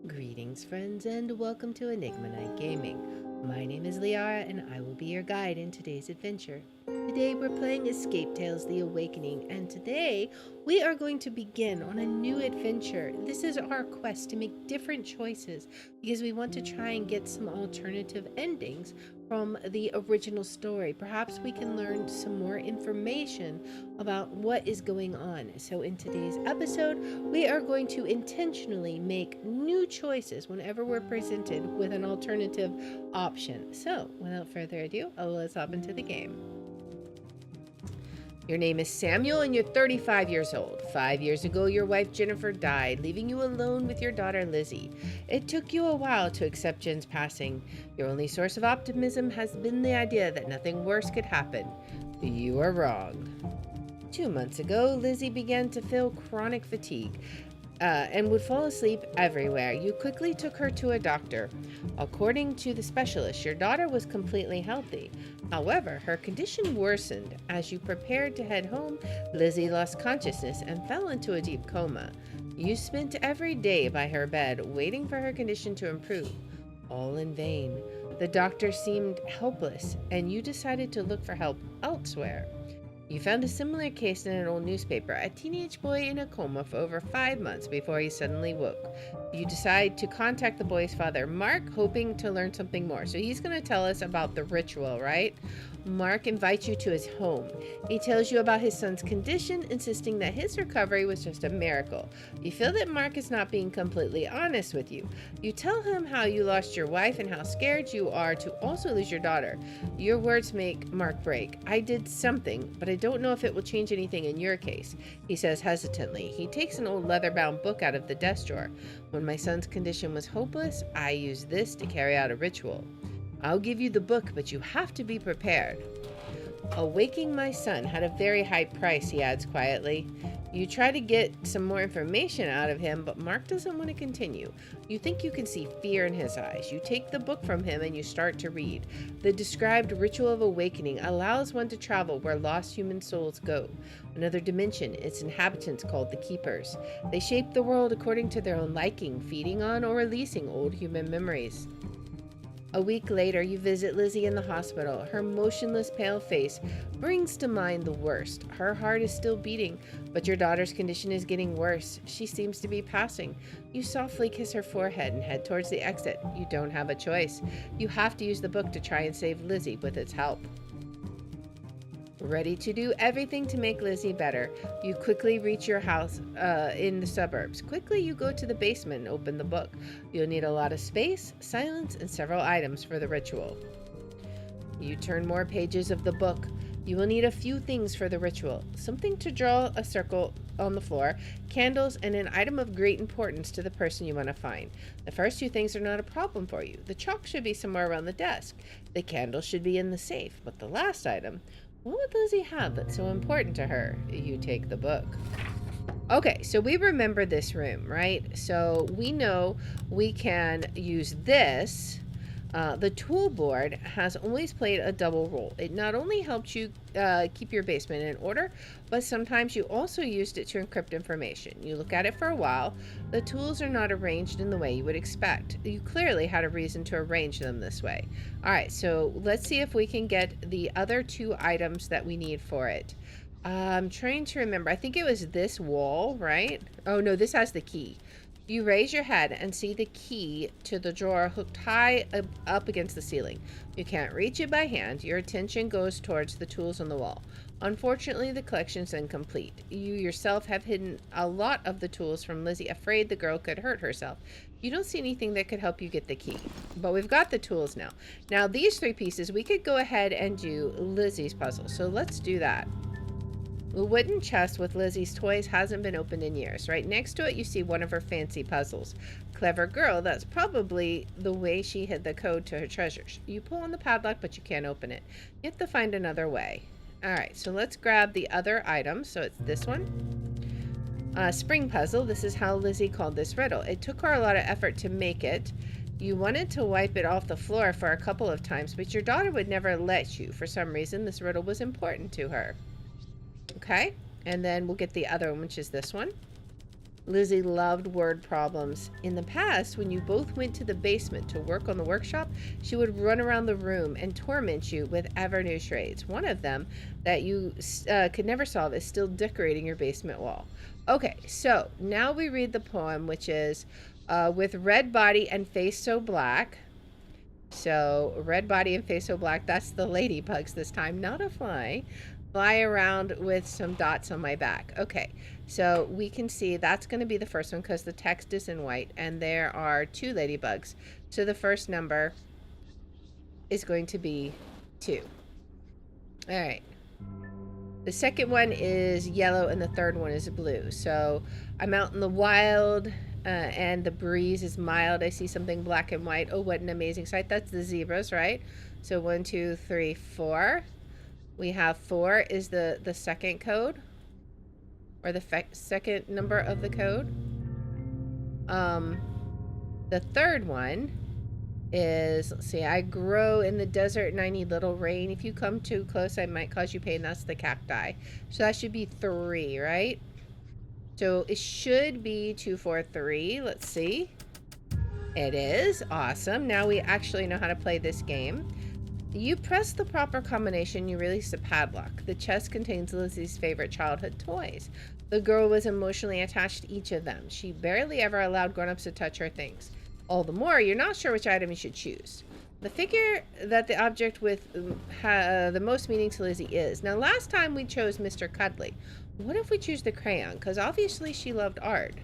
Greetings, friends, and welcome to Enigma Night Gaming. My name is Liara, and I will be your guide in today's adventure. Today, we're playing Escape Tales The Awakening, and today we are going to begin on a new adventure. This is our quest to make different choices because we want to try and get some alternative endings from the original story. Perhaps we can learn some more information about what is going on. So, in today's episode, we are going to intentionally make new choices whenever we're presented with an alternative option. So, without further ado, let's hop into the game. Your name is Samuel and you're 35 years old. 5 years ago, your wife Jennifer died, leaving you alone with your daughter Lizzie. It took you a while to accept Jen's passing. Your only source of optimism has been the idea that nothing worse could happen. You are wrong. 2 months ago, Lizzie began to feel chronic fatigue and would fall asleep everywhere. You quickly took her to a doctor. According to the specialist, your daughter was completely healthy. However, her condition worsened. As you prepared to head home, Lizzie lost consciousness and fell into a deep coma. You spent every day by her bed, waiting for her condition to improve. All in vain. The doctor seemed helpless, and you decided to look for help elsewhere. You found a similar case in an old newspaper, a teenage boy in a coma for over 5 months before he suddenly woke. You decide to contact the boy's father, Mark, hoping to learn something more. So he's going to tell us about the ritual, right? Mark invites you to his home. He tells you about his son's condition, insisting that his recovery was just a miracle. You feel that Mark is not being completely honest with you. You tell him how you lost your wife and how scared you are to also lose your daughter. Your words make Mark break. I did something, but I don't know if it will change anything in your case, he says hesitantly. He takes an old leather-bound book out of the desk drawer. When my son's condition was hopeless, I used this to carry out a ritual. I'll give you the book, but you have to be prepared. Awaking my son had a very high price, he adds quietly. You try to get some more information out of him, but Mark doesn't want to continue. You think you can see fear in his eyes. You take the book from him and you start to read. The described ritual of awakening allows one to travel where lost human souls go. Another dimension, its inhabitants called the Keepers. They shape the world according to their own liking, feeding on or releasing old human memories. A week later, you visit Lizzie in the hospital. Her motionless, pale face brings to mind the worst. Her heart is still beating, but your daughter's condition is getting worse. She seems to be passing. You softly kiss her forehead and head towards the exit. You don't have a choice. You have to use the book to try and save Lizzie with its help. Ready to do everything to make Lizzie better, you quickly reach your house in the suburbs. Quickly, you go to the basement and open the book. You'll need a lot of space, silence, and several items for the ritual. You turn more pages of the book. You will need a few things for the ritual. Something to draw a circle on the floor, candles, and an item of great importance to the person you want to find. The first two things are not a problem for you. The chalk should be somewhere around the desk. The candle should be in the safe. But the last item, what would Lizzie have that's so important to her? You take the book. Okay, so we remember this room, right? So we know we can use this. The tool board has always played a double role. It not only helped you keep your basement in order, but sometimes you also used it to encrypt information. You look at it for a while. The tools are not arranged in the way you would expect. You clearly had a reason to arrange them this way. All right, so let's see if we can get the other two items that we need for it. I'm trying to remember. I think it was this wall, right? Oh, no, this has the key. You raise your head and see the key to the drawer hooked high up against the ceiling. You can't reach it by hand. Your attention goes towards the tools on the wall. Unfortunately, the collection's incomplete. You yourself have hidden a lot of the tools from Lizzie, afraid the girl could hurt herself. You don't see anything that could help you get the key, but we've got the tools now. Now, these three pieces, we could go ahead and do Lizzie's puzzle, so let's do that. The wooden chest with Lizzie's toys hasn't been opened in years. Right next to it, you see one of her fancy puzzles. Clever girl, that's probably the way she hid the code to her treasures. You pull on the padlock, but you can't open it. You have to find another way. Alright, so let's grab the other item. So it's this one. Spring puzzle. This is how Lizzie called this riddle. It took her a lot of effort to make it. You wanted to wipe it off the floor for a couple of times, but your daughter would never let you. For some reason, this riddle was important to her. Okay, and then we'll get the other one, which is this one. Lizzie loved word problems. In the past, when you both went to the basement to work on the workshop, she would run around the room and torment you with ever new charades. One of them that you could never solve is still decorating your basement wall. Okay, so now we read the poem, which is with red body and face so black. So, red body and face so black, that's the ladybugs this time, not a fly. Fly around with some dots on my back. Okay, so we can see that's going to be the first one because the text is in white and there are 2 ladybugs. So the first number is going to be 2. All right. The second one is yellow and the third one is blue. So I'm out in the wild and the breeze is mild. I see something black and white. Oh, what an amazing sight. That's the zebras, right? So 1, 2, 3, 4. We have 4 is the second code, or the second number of the code. The third one is, let's see, I grow in the desert and I need little rain. If you come too close, I might cause you pain. That's the cacti. So that should be 3, right? So it should be 2, 4, 3. Let's see. It is. Awesome. Now we actually know how to play this game. You press the proper combination, you release the padlock. The chest contains Lizzie's favorite childhood toys. The girl was emotionally attached to each of them. She barely ever allowed grown-ups to touch her things. All the more, you're not sure which item you should choose. The figure that the object with the most meaning to Lizzie is. Now, last time we chose Mr. Cuddly. What if we choose the crayon? Because obviously she loved art.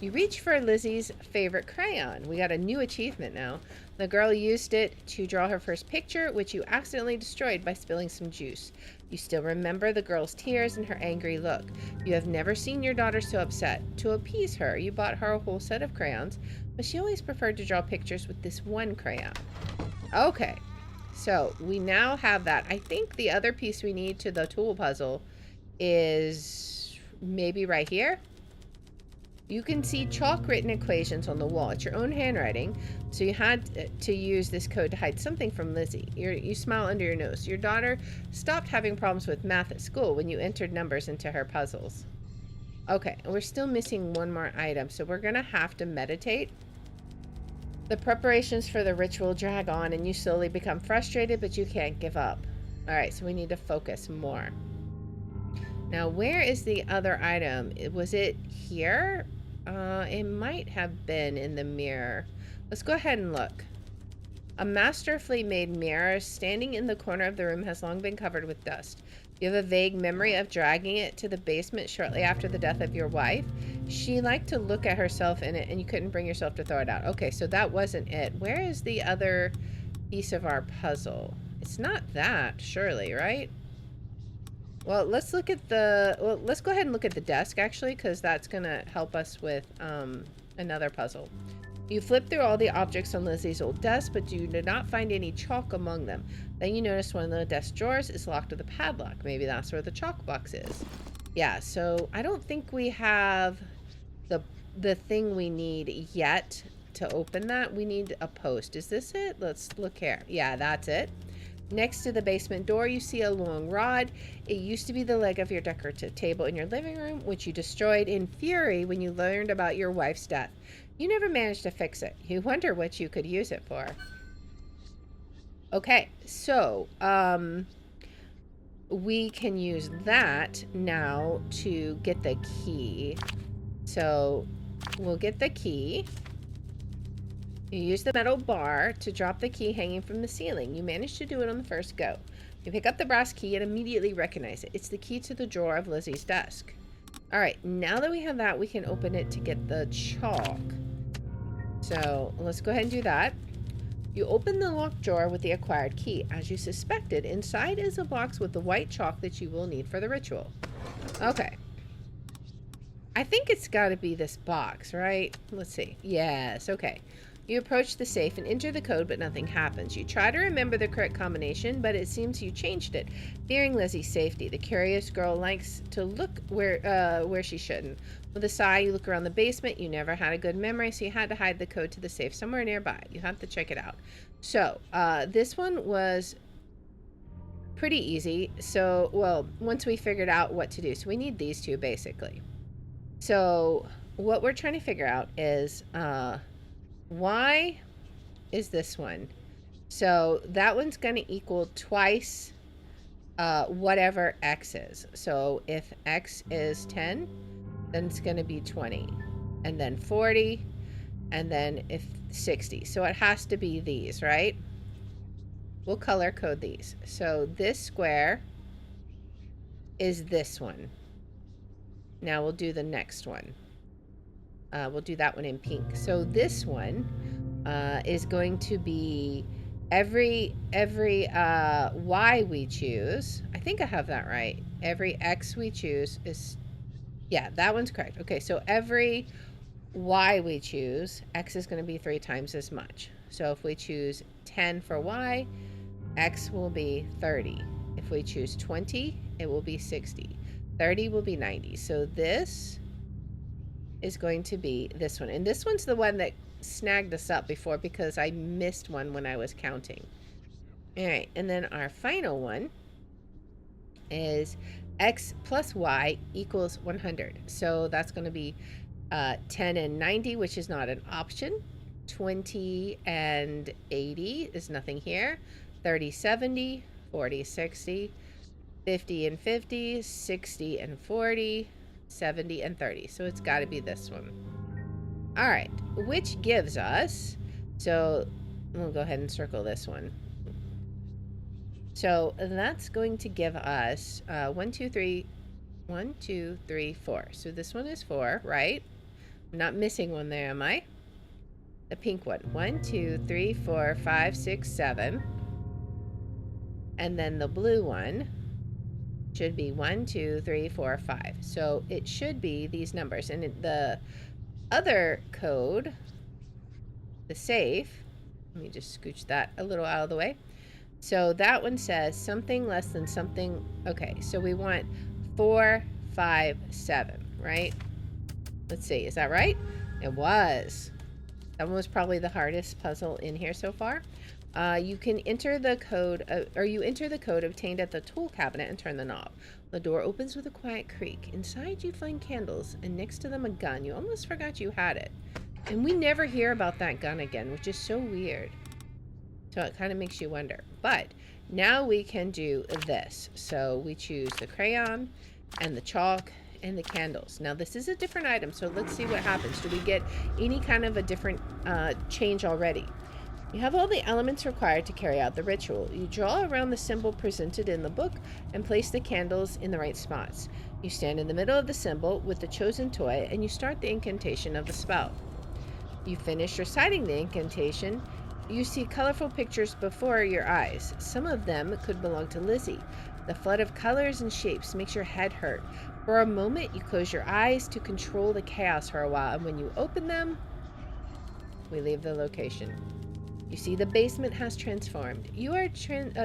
You reach for Lizzie's favorite crayon. We got a new achievement now. The girl used it to draw her first picture, which you accidentally destroyed by spilling some juice. You still remember the girl's tears and her angry look. You have never seen your daughter so upset. To appease her, you bought her a whole set of crayons, but she always preferred to draw pictures with this one crayon. Okay, so we now have that. I think the other piece we need to the tool puzzle is maybe right here. You can see chalk written equations on the wall. It's your own handwriting, so you had to use this code to hide something from Lizzie. You smile under your nose. Your daughter stopped having problems with math at school when you entered numbers into her puzzles. Okay, and we're still missing one more item, so we're going to have to meditate. The preparations for the ritual drag on, and you slowly become frustrated, but you can't give up. All right, so we need to focus more. Now, where is the other item? Was it here? It might have been in the mirror. Let's go ahead and look. A masterfully made mirror standing in the corner of the room has long been covered with dust. You have a vague memory of dragging it to the basement shortly after the death of your wife. She liked to look at herself in it and you couldn't bring yourself to throw it out. Okay, so that wasn't it. Where is the other piece of our puzzle? It's not that, surely, right? Well, let's look at let's go ahead and look at the desk, actually, because that's going to help us with another puzzle. You flip through all the objects on Lizzie's old desk, but you do not find any chalk among them. Then you notice one of the desk drawers is locked with a padlock. Maybe that's where the chalk box is. Yeah, so I don't think we have the thing we need yet to open that. We need a post. Is this it? Let's look here. Yeah, that's it. Next to the basement door, you see a long rod. It used to be the leg of your decorative table in your living room, which you destroyed in fury when you learned about your wife's death. You never managed to fix it. You wonder what you could use it for. Okay, so we can use that now to get the key. So we'll get the key. You use the metal bar to drop the key hanging from the ceiling. You manage to do it on the first go. You pick up the brass key and immediately recognize it. It's the key to the drawer of Lizzie's desk. All right, now that we have that, we can open it to get the chalk. So let's go ahead and do that. You open the locked drawer with the acquired key. As you suspected, inside is a box with the white chalk that you will need for the ritual. Okay. I think it's got to be this box, right? Let's see. Yes, okay. You approach the safe and enter the code, but nothing happens. You try to remember the correct combination, but it seems you changed it, fearing Lizzie's safety. The curious girl likes to look where she shouldn't. With a sigh, you look around the basement. You never had a good memory, so you had to hide the code to the safe somewhere nearby. You have to check it out. So, this one was pretty easy. So, well, once we figured out what to do. So we need these two, basically. So what we're trying to figure out is y is this one. So that one's going to equal twice whatever x is. So if x is 10, then it's going to be 20, and then 40, and then if 60. So it has to be these, right? We'll color code these. So this square is this one. Now we'll do the next one. We'll do that one in pink. So this one is going to be every y we choose. I think I have that right. Every x we choose is, yeah, that one's correct. Okay, so every y we choose, x is going to be 3 times as much. So if we choose 10 for y, x will be 30. If we choose 20, it will be 60. 30 will be 90. So this is going to be this one. And this one's the one that snagged us up before because I missed one when I was counting. All right, and then our final one is x plus y equals 100. So that's going to be 10 and 90, which is not an option. 20 and 80 is nothing here. 30, 70, 40, 60, 50 and 50, 60 and 40, 70 and 30. So it's got to be this one. All right, which gives us, so we'll go ahead and circle this one. So that's going to give us 1, 2, 3, 4. So this one is 4, right? I'm not missing one there, am I? The pink one. 1, 2, 3, 4, 5, 6, 7. And then the blue one should be 1, 2, 3, 4, 5. So it should be these numbers. And the other code, the safe, let me just scooch that a little out of the way. So that one says something less than something. Okay, so we want 4, 5, 7, right? Let's see, is that right? It was. That one was probably the hardest puzzle in here so far. You can enter the code, you enter the code obtained at the tool cabinet and turn the knob. The door opens with a quiet creak. Inside you find candles, and next to them a gun. You almost forgot you had it. And we never hear about that gun again, which is so weird. So it kind of makes you wonder. But now we can do this. So we choose the crayon and the chalk and the candles. Now this is a different item, so let's see what happens. Do we get any kind of a different change already? You have all the elements required to carry out the ritual. You draw around the symbol presented in the book and place the candles in the right spots. You stand in the middle of the symbol with the chosen toy and you start the incantation of the spell. You finish reciting the incantation. You see colorful pictures before your eyes. Some of them could belong to Lizzie. The flood of colors and shapes makes your head hurt. For a moment, you close your eyes to control the chaos for a while, and when you open them, we leave the location. You see the basement has transformed. You are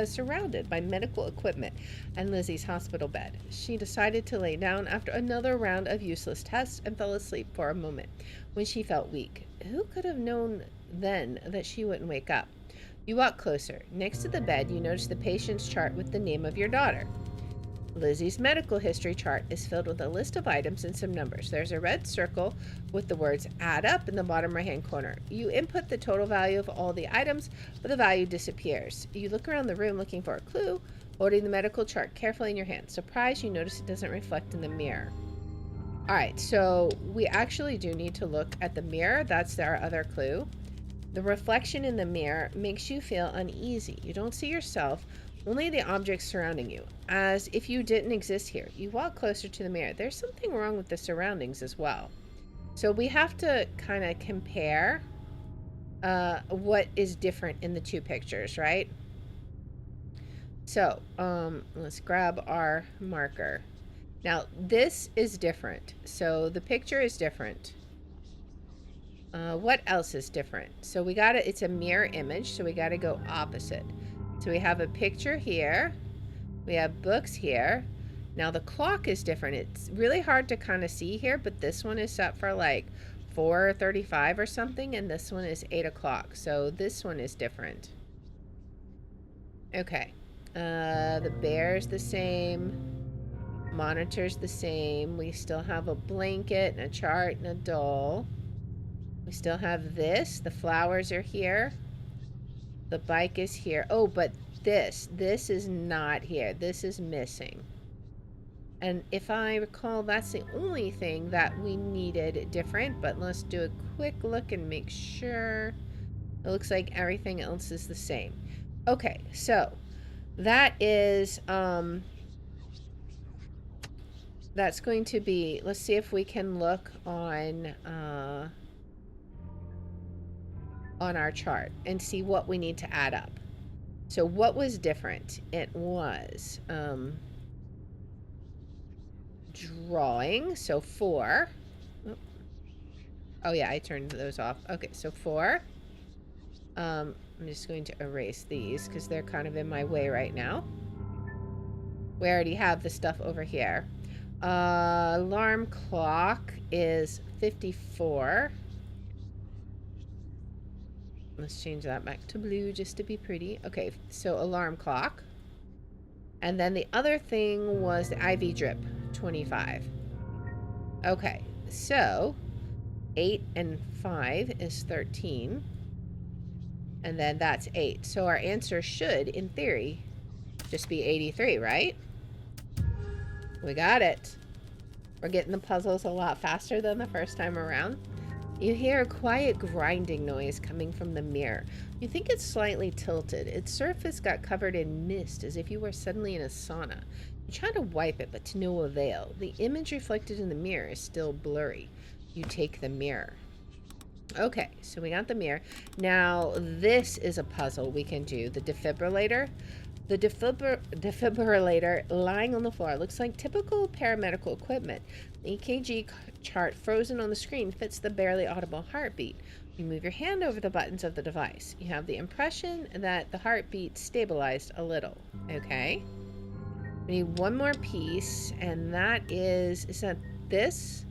surrounded by medical equipment and Lizzie's hospital bed. She decided to lay down after another round of useless tests and fell asleep for a moment when she felt weak. Who could have known then that she wouldn't wake up? You walk closer. Next to the bed, you notice the patient's chart with the name of your daughter. Lizzie's medical history chart is filled with a list of items and some numbers. There's a red circle with the words add up in the bottom right hand corner. You input the total value of all the items, but the value disappears. You look around the room looking for a clue, holding the medical chart carefully in your hand. Surprised, you notice it doesn't reflect in the mirror. Alright, so we actually do need to look at the mirror. That's our other clue. The reflection in the mirror makes you feel uneasy. You don't see yourself, only the objects surrounding you, as if you didn't exist here. You walk closer to the mirror. There's something wrong with the surroundings as well. So we have to kind of compare what is different in the two pictures, right? So let's grab our marker. Now this is different. So the picture is different. What else is different? So we got it's a mirror image, so we got to go opposite. So we have a picture here. We have books here. Now the clock is different. It's really hard to kind of see here, but this one is set for like 4:35 or something, and this one is 8 o'clock. So this one is different. Okay. The bear's the same. Monitor's the same. We still have a blanket and a chart and a doll. We still have this. The flowers are here. The bike is here. Oh, but this is not here. This is missing. And if I recall, that's the only thing that we needed different, but let's do a quick look and make sure. It looks like everything else is the same. Okay, so that is, that's going to be, let's see if we can look on our chart and see what we need to add up. So what was different? It was drawing, so 4. Oh yeah, I turned those off. Okay, so 4. I'm just going to erase these because they're kind of in my way right now. We already have the stuff over here. Alarm clock is 54. Let's change that back to blue just to be pretty. Okay, so alarm clock. And then the other thing was the IV drip, 25. Okay, so 8 and 5 is 13. And then that's 8. So our answer should, in theory, just be 83, right? We got it. We're getting the puzzles a lot faster than the first time around. You hear a quiet grinding noise coming from the mirror. You think it's slightly tilted. Its surface got covered in mist as if you were suddenly in a sauna. You try to wipe it, but to no avail. The image reflected in the mirror is still blurry. You take the mirror. Okay, so we got the mirror. Now, this is a puzzle we can do. The defibrillator. The defibrillator lying on the floor looks like typical paramedical equipment. The EKG chart frozen on the screen fits the barely audible heartbeat. You move your hand over the buttons of the device. You have the impression that the heartbeat stabilized a little. Okay. We need one more piece, and that is that this?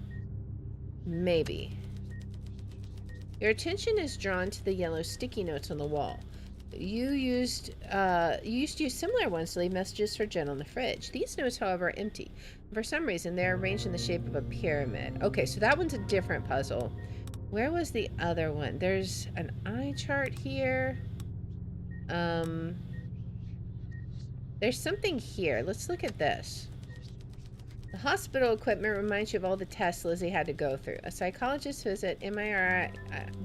Maybe. Your attention is drawn to the yellow sticky notes on the wall. You used to use similar ones to leave messages for Jen on the fridge. These notes, however, are empty. For some reason, they're arranged in the shape of a pyramid. Okay, so that one's a different puzzle. Where was the other one? There's an eye chart here. There's something here. Let's look at this. The hospital equipment reminds you of all the tests Lizzie had to go through. A psychologist visit, MRI,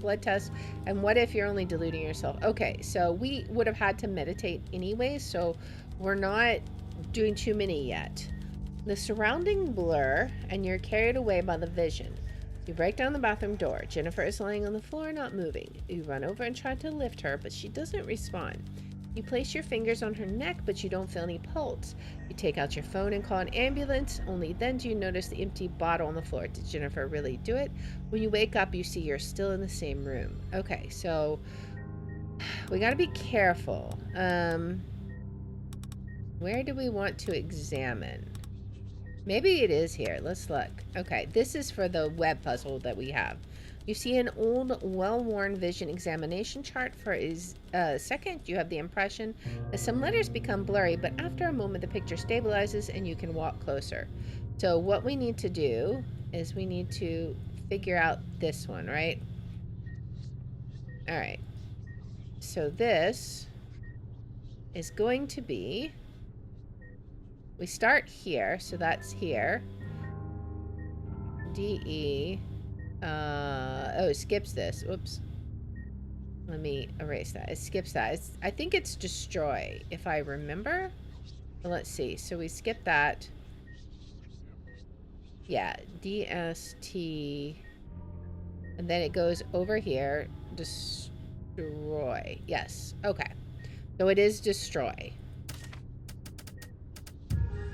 blood test, and what if you're only deluding yourself? Okay, so we would have had to meditate anyway, so we're not doing too many yet. The surrounding blur, and you're carried away by the vision. You break down the bathroom door. Jennifer is lying on the floor, not moving. You run over and try to lift her, but she doesn't respond. You place your fingers on her neck, but you don't feel any pulse. You take out your phone and call an ambulance. Only then do you notice the empty bottle on the floor. Did Jennifer really do it? When you wake up, you see you're still in the same room. Okay, so we got to be careful. Where do we want to examine? Maybe it is here. Let's look. Okay, this is for the web puzzle that we have. You see an old, well-worn vision examination chart. For a second, you have the impression that some letters become blurry, but after a moment, the picture stabilizes and you can walk closer. So what we need to do is we need to figure out this one, right? All right. So this is going to be... We start here, so that's here. DE... oh, it skips this. Whoops. Let me erase that. It skips that. I think it's destroy, if I remember. Well, let's see. So we skip that. Yeah, DST. And then it goes over here. Destroy. Yes. Okay. So it is destroy.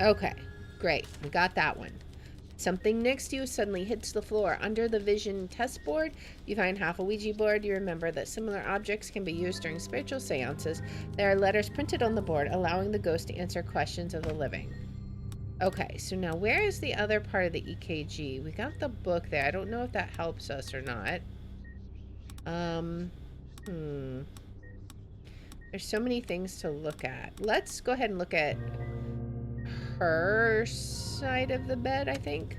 Okay. Great. We got that one. Something next to you suddenly hits the floor. Under the vision test board, you find half a Ouija board. You remember that similar objects can be used during spiritual seances. There are letters printed on the board, allowing the ghost to answer questions of the living. Okay, so now where is the other part of the EKG? We got the book there. I don't know if that helps us or not. There's so many things to look at. Let's go ahead and look at... her side of the bed, I think.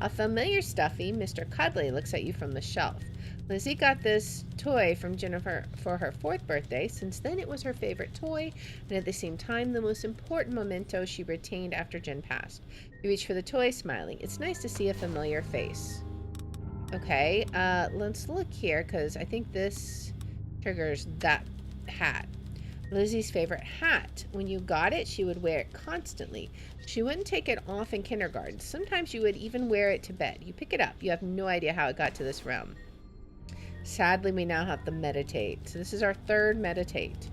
A familiar stuffy, Mr. Cuddly, looks at you from the shelf. Lizzie got this toy from Jennifer for her 4th birthday. Since then, it was her favorite toy, and at the same time, the most important memento she retained after Jen passed. You reach for the toy, smiling. It's nice to see a familiar face. Okay, let's look here, because I think this triggers that hat. Lizzie's favorite hat. When you got it, she would wear it constantly. She wouldn't take it off in kindergarten. Sometimes you would even wear it to bed. You pick it up. You have no idea how it got to this realm. Sadly, we now have to meditate. So this is our 3rd meditate.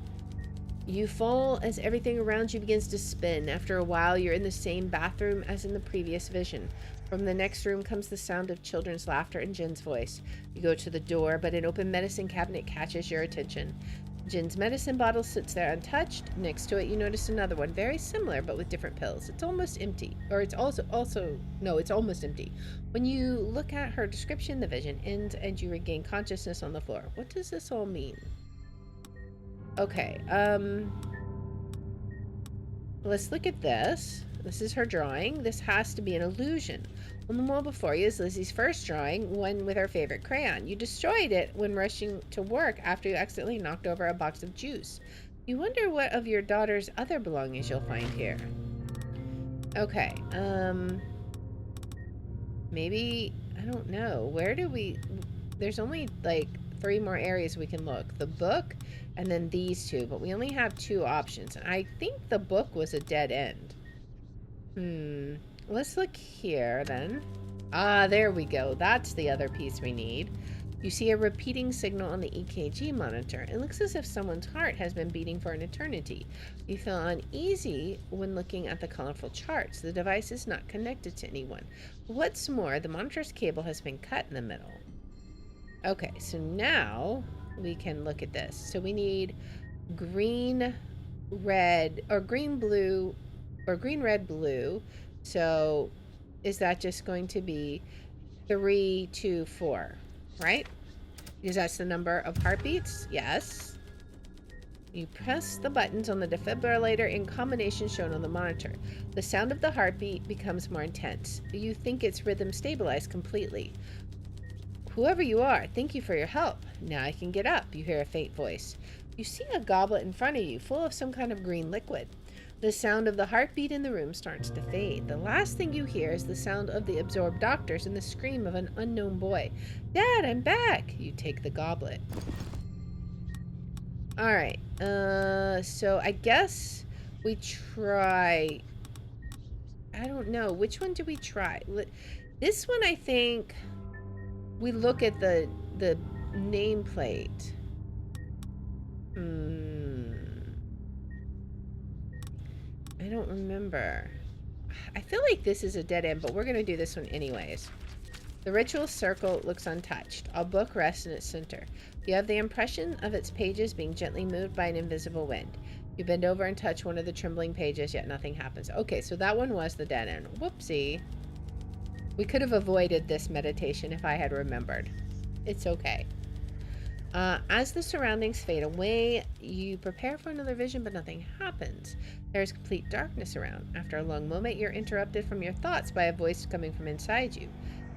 You fall as everything around you begins to spin. After a while, you're in the same bathroom as in the previous vision. From the next room comes the sound of children's laughter and Jen's voice. You go to the door, but an open medicine cabinet catches your attention. Jen's medicine bottle sits there untouched. Next to it, you notice another one, very similar but with different pills. It's almost empty. Or it's it's almost empty. When you look at her description, the vision ends and you regain consciousness on the floor. What does this all mean? Okay, let's look at this. This is her drawing. This has to be an illusion. On the wall before you is Lizzie's first drawing, one with her favorite crayon. You destroyed it when rushing to work after you accidentally knocked over a box of juice. You wonder what of your daughter's other belongings you'll find here. Okay, maybe, I don't know. Where do we, there's only like 3 more areas we can look. The book and then these 2, but we only have 2 options. And I think the book was a dead end. Let's look here then. Ah, there we go. That's the other piece we need. You see a repeating signal on the EKG monitor. It looks as if someone's heart has been beating for an eternity. You feel uneasy when looking at the colorful charts. The device is not connected to anyone. What's more, the monitor's cable has been cut in the middle. Okay, so now we can look at this. So we need green, red, or green, blue, or green, red, blue. So is that just going to be 3, 2, 4, right? Because that's the number of heartbeats. Yes. You press the buttons on the defibrillator in combination shown on the monitor. The sound of the heartbeat becomes more intense. You think its rhythm stabilized completely. Whoever you are, thank you for your help. Now I can get up, you hear a faint voice. You see a goblet in front of you, full of some kind of green liquid. The sound of the heartbeat in the room starts to fade. The last thing you hear is the sound of the absorbed doctors and the scream of an unknown boy. Dad, I'm back! You take the goblet. Alright, so I guess we try... I don't know, which one do we try? This one, I think... We look at the nameplate. I don't remember. I feel like this is a dead end, but we're going to do this one anyways. The ritual circle looks untouched. A book rests in its center. You have the impression of its pages being gently moved by an invisible wind. You bend over and touch one of the trembling pages, yet nothing happens. Okay, so that one was the dead end. Whoopsie. We could have avoided this meditation if I had remembered. It's okay. As the surroundings fade away, you prepare for another vision, but nothing happens. There is complete darkness around. After a long moment, you're interrupted from your thoughts by a voice coming from inside you.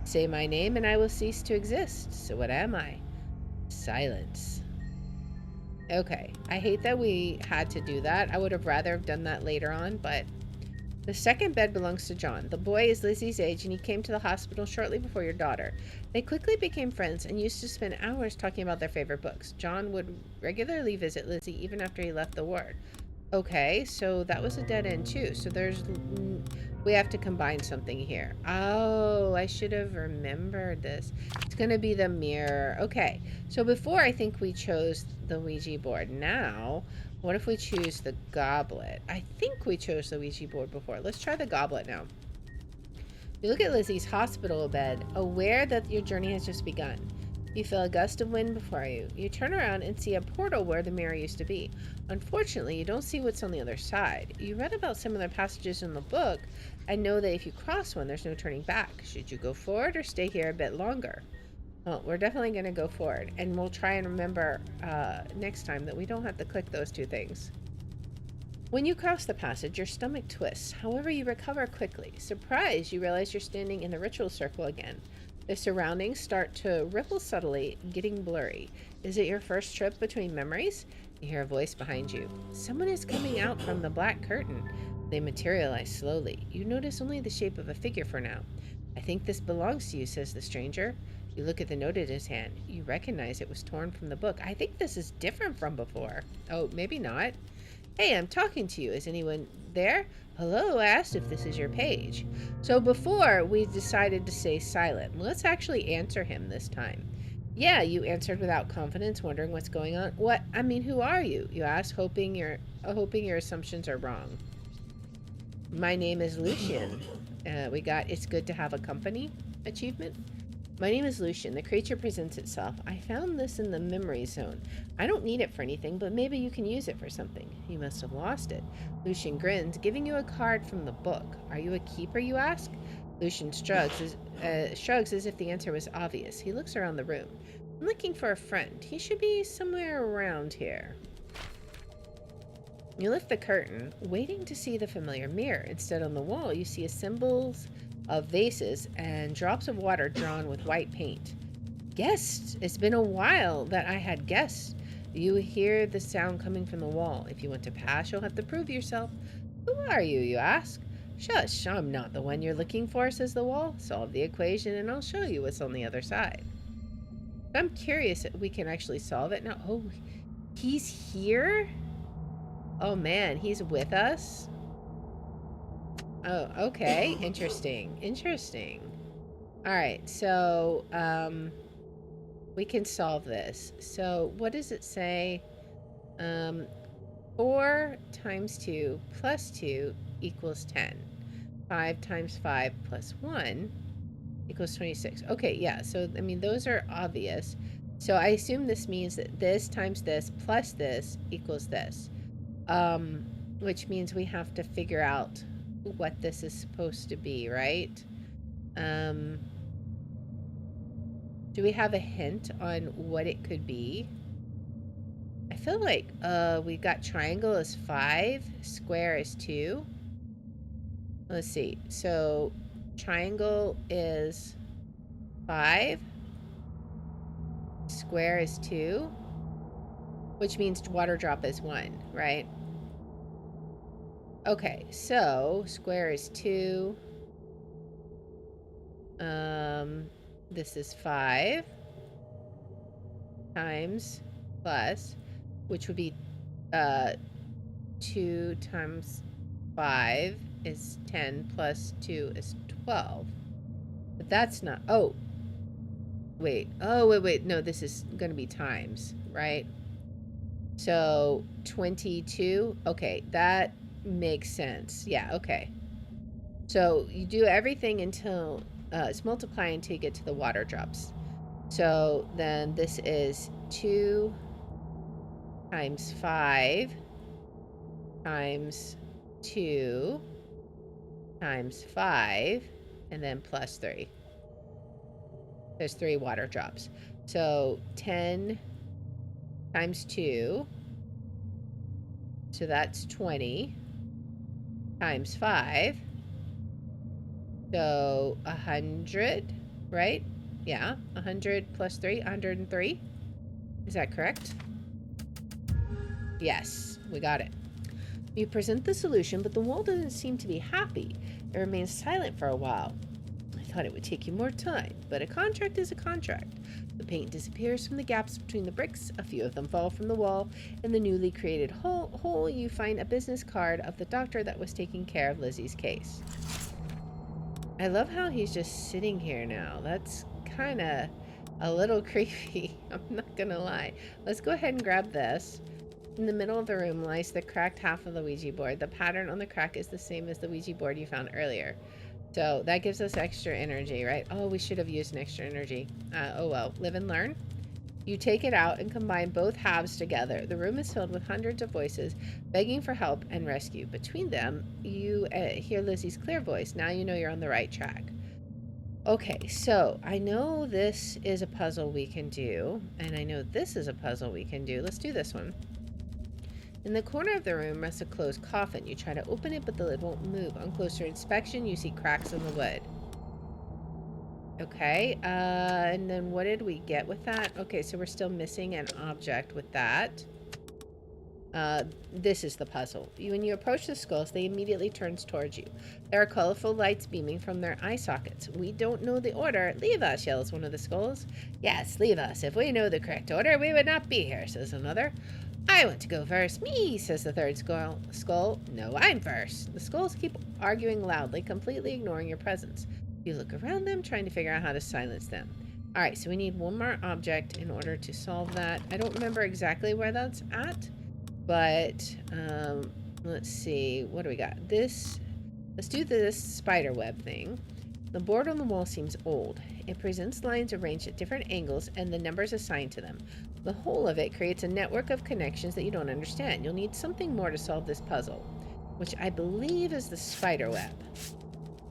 Say my name and I will cease to exist. So what am I? Silence. Okay, I hate that we had to do that. I would have rather have done that later on, but... The second bed belongs to John. The boy is Lizzie's age, and he came to the hospital shortly before your daughter. They quickly became friends and used to spend hours talking about their favorite books. John would regularly visit Lizzie even after he left the ward. Okay, so that was a dead end too. So we have to combine something here. Oh, I should have remembered this. It's going to be the mirror. Okay, so before I think we chose the Ouija board. Now... What if we choose the goblet? I think we chose the Ouija board before. Let's try the goblet now. You look at Lizzie's hospital bed, aware that your journey has just begun. You feel a gust of wind before you. You turn around and see a portal where the mirror used to be. Unfortunately, you don't see what's on the other side. You read about similar passages in the book and know that if you cross one, there's no turning back. Should you go forward or stay here a bit longer? Well, we're definitely going to go forward, and we'll try and remember next time that we don't have to click those 2 things. When you cross the passage, your stomach twists. However, you recover quickly. Surprised, you realize you're standing in the ritual circle again. The surroundings start to ripple subtly, getting blurry. Is it your first trip between memories? You hear a voice behind you. Someone is coming out from the black curtain. They materialize slowly. You notice only the shape of a figure for now. I think this belongs to you, says the stranger. You look at the note in his hand. You recognize it was torn from the book. I think this is different from before. Oh, maybe not. Hey, I'm talking to you. Is anyone there? Hello, I asked if this is your page. So before, we decided to stay silent. Let's actually answer him this time. Yeah, you answered without confidence, wondering what's going on. What? I mean, who are you? You asked, hoping your assumptions are wrong. My name is Lucian. We got It's Good to Have a Company achievement. My name is Lucian. The creature presents itself. I found this in the memory zone. I don't need it for anything, but maybe you can use it for something. You must have lost it. Lucian grins, giving you a card from the book. Are you a keeper, you ask? Lucian shrugs as if the answer was obvious. He looks around the room. I'm looking for a friend. He should be somewhere around here. You lift the curtain, waiting to see the familiar mirror. Instead, on the wall, you see symbols of vases and drops of water drawn with white paint. Guests! It's been a while that I had guests. You hear the sound coming from the wall. If you want to pass, you'll have to prove yourself. Who are you, you ask? Shush, I'm not the one you're looking for, says the wall. Solve the equation and I'll show you what's on the other side. I'm curious if we can actually solve it now. Oh, he's here? Oh man, he's with us? Oh, okay. Interesting. Alright, so, we can solve this. So, what does it say? 4 times 2 plus 2 equals 10. 5 times 5 plus 1 equals 26. Okay, yeah, so, I mean, those are obvious. So, I assume this means that this times this plus this equals this. Which means we have to figure out what this is supposed to be, right? Do we have a hint on what it could be? I feel like we got triangle is 5, square is 2. Let's see. So triangle is 5, square is 2, which means water drop is 1, right? Okay, so square is 2. This is 5 times plus, which would be 2 times 5 is 10 plus 2 is 12. But that's not, oh, wait, no, this is going to be times, right? So 22, okay, that makes sense. Yeah, okay. So you do everything until it's multiplying until you get to the water drops. So then this is 2 times 5 times 2 times 5 and then plus 3. There's 3 water drops. So 10 times 2, so that's 20 times 5, so 100, right? Yeah, 100 plus 3, 103. Is that correct? Yes, we got it. You present the solution, but the wall doesn't seem to be happy. It remains silent for a while. I thought it would take you more time, but a contract is a contract. The paint disappears from the gaps between the bricks, a few of them fall from the wall. In the newly created hole, you find a business card of the doctor that was taking care of Lizzie's case. I love how he's just sitting here now. That's kind of a little creepy. I'm not gonna lie. Let's go ahead and grab this. In the middle of the room lies the cracked half of the Ouija board. The pattern on the crack is the same as the Ouija board you found earlier. So that gives us extra energy, right? Oh, we should have used an extra energy. Oh well, live and learn. You take it out and combine both halves together. The room is filled with hundreds of voices begging for help and rescue. Between them, you hear Lizzie's clear voice. Now you know you're on the right track. Okay, so I know this is a puzzle we can do, and I know this is a puzzle we can do. Let's do this one. In the corner of the room rests a closed coffin. You try to open it, but the lid won't move. On closer inspection, you see cracks in the wood. Okay, and then what did we get with that? Okay, so we're still missing an object with that. This is the puzzle. When you approach the skulls, they immediately turn towards you. There are colorful lights beaming from their eye sockets. We don't know the order. Leave us, yells one of the skulls. Yes, leave us. If we know the correct order, we would not be here, says another. I want to go first. Me, says the third skull. No, I'm first. The skulls keep arguing loudly, completely ignoring your presence. You look around them, trying to figure out how to silence them. Alright, so we need one more object in order to solve that. I don't remember exactly where that's at, but let's see. What do we got? Let's do this spider web thing. The board on the wall seems old. It presents lines arranged at different angles and the numbers assigned to them. The whole of it creates a network of connections that you don't understand. You'll need something more to solve this puzzle, which I believe is the spider web.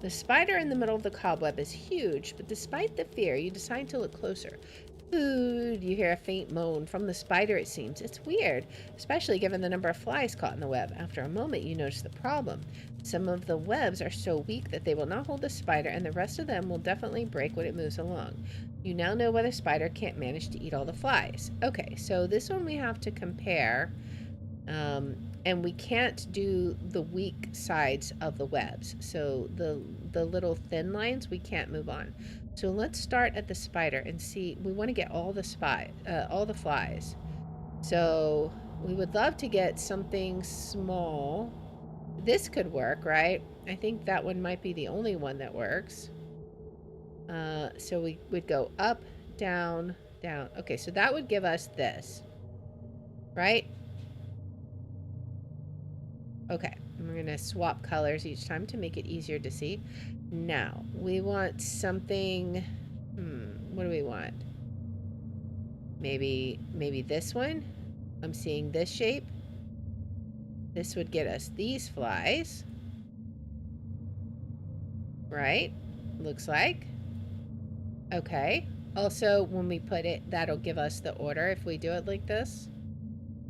The spider in the middle of the cobweb is huge, but despite the fear, you decide to look closer. Food! You hear a faint moan from the spider, it seems. It's weird, especially given the number of flies caught in the web. After a moment, you notice the problem. Some of the webs are so weak that they will not hold the spider, and the rest of them will definitely break when it moves along. You now know why the spider can't manage to eat all the flies. Okay, so this one we have to compare. And we can't do the weak sides of the webs. So the little thin lines, we can't move on. So let's start at the spider and see. We want to get all the flies. So we would love to get something small. This could work, right? I think that one might be the only one that works. So we would go up, down, down. Okay, so that would give us this, right? Okay, we're going to swap colors each time to make it easier to see. Now, we want something... what do we want? Maybe this one? I'm seeing this shape. This would get us these flies. Right? Looks like. Okay. Also, when we put it, that'll give us the order if we do it like this.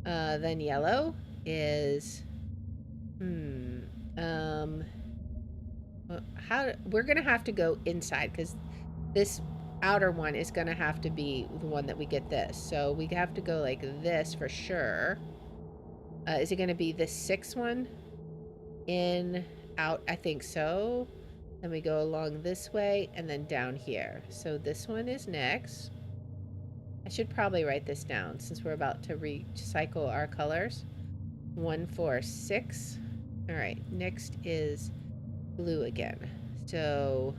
Then yellow is... we're gonna have to go inside because this outer one is gonna have to be the one that we get this. So we have to go like this for sure. Is it gonna be this 6th one? In, out, I think so. Then we go along this way and then down here. So this one is next. I should probably write this down since we're about to recycle our colors. 1, 4, 6. All right, next is blue again. So,